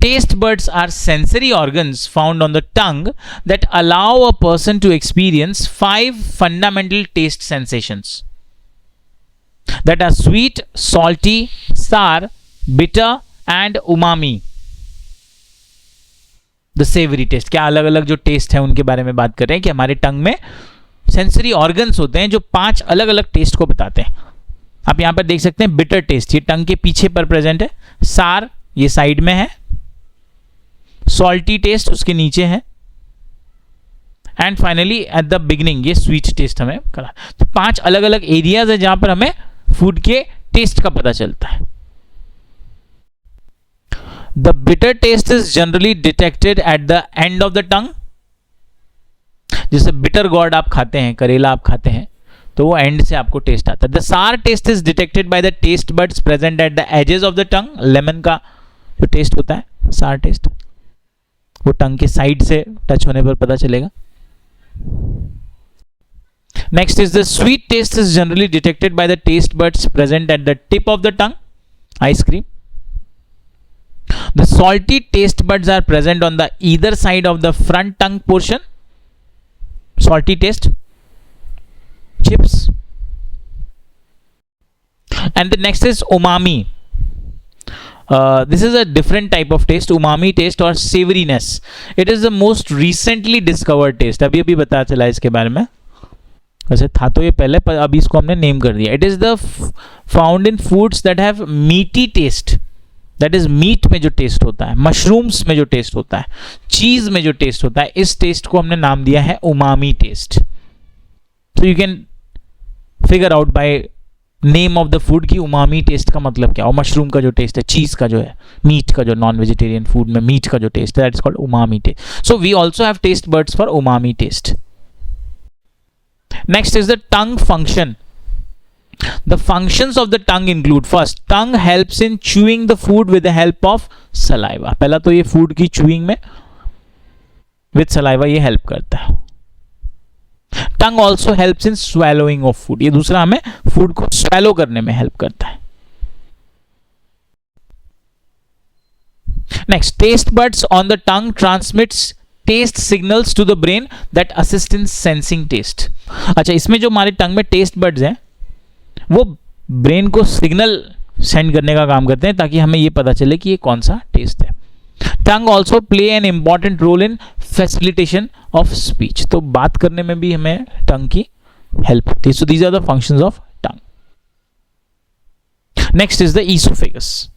Taste buds are sensory organs found on the tongue that allow a person to experience 5 fundamental taste sensations that are sweet, salty, sour, bitter and umami. The savory taste. क्या अलग अलग जो taste है उनके बारे में बात कर रहे हैं कि हमारे टंग में सेंसरी ऑर्गन्स होते हैं जो 5 अलग अलग टेस्ट को बताते हैं. आप यहां पर देख सकते हैं बिटर टेस्ट, ये टंग के पीछे पर प्रेजेंट है. सार ये साइड में है. सॉल्टी टेस्ट उसके नीचे है. And finally at the beginning ये स्वीट टेस्ट हमें करा. तो 5 अलग अलग एरियाज है जहां पर हमें फूड के टेस्ट का पता चलता है. The bitter taste is generally detected at the end of the टंग. जैसे बिटर गॉर्ड आप खाते हैं, करेला आप खाते हैं, तो वो एंड से आपको टेस्ट आता है. The sour taste is detected by the taste buds present at the edges of the tongue. Lemon का जो टेस्ट होता है सार टेस्ट, वो टंग के साइड से टच होने पर पता चलेगा. Next is the sweet taste is generally detected by the taste buds present at the tip of the tongue. Ice cream. The salty taste buds are present on the either side of the front tongue portion. Salty taste. Chips. And the next is umami. This is a different type of taste, umami taste or savoriness. It is the most recently discovered taste. अभी अभी पता चला इसके बारे में. वैसे था तो ये पहले, पर अभी इसको हमने नेम कर दिया. It is the found in foods that have meaty taste. That is meat में जो टेस्ट होता है, मशरूम्स में जो टेस्ट होता है, चीज में जो टेस्ट होता है, इस टेस्ट को हमने नाम दिया है उमामी टेस्ट. तो you can figure out by name of the food की उमामी टेस्ट का मतलब क्या. और मशरूम का जो टेस्ट है, चीज का जो है, मीट का जो नॉन वेजिटेरियन फूड में मीट का जो टेस्ट है, that is called umami taste. So we also have taste birds for umami taste. Next is the tongue function. The functions of the tongue include, first, tongue helps in chewing the food with the help of saliva. पहला तो ये food की chewing में with saliva ये help करता है. Tongue also helps in swallowing of food. ये दूसरा हमें food को swallow करने में help करता है. Next, taste buds on the tongue transmits taste signals to the brain that assist in sensing taste. अच्छा, इसमें जो हमारे टंग में taste buds हैं वो ब्रेन को सिग्नल सेंड करने का काम करते हैं ताकि हमें ये पता चले कि ये कौन सा टेस्ट है. Tongue also play an important role in facilitation of speech. तो बात करने में भी हमें टंग की हेल्प होती है. So these are the functions of tongue. Next is the oesophagus.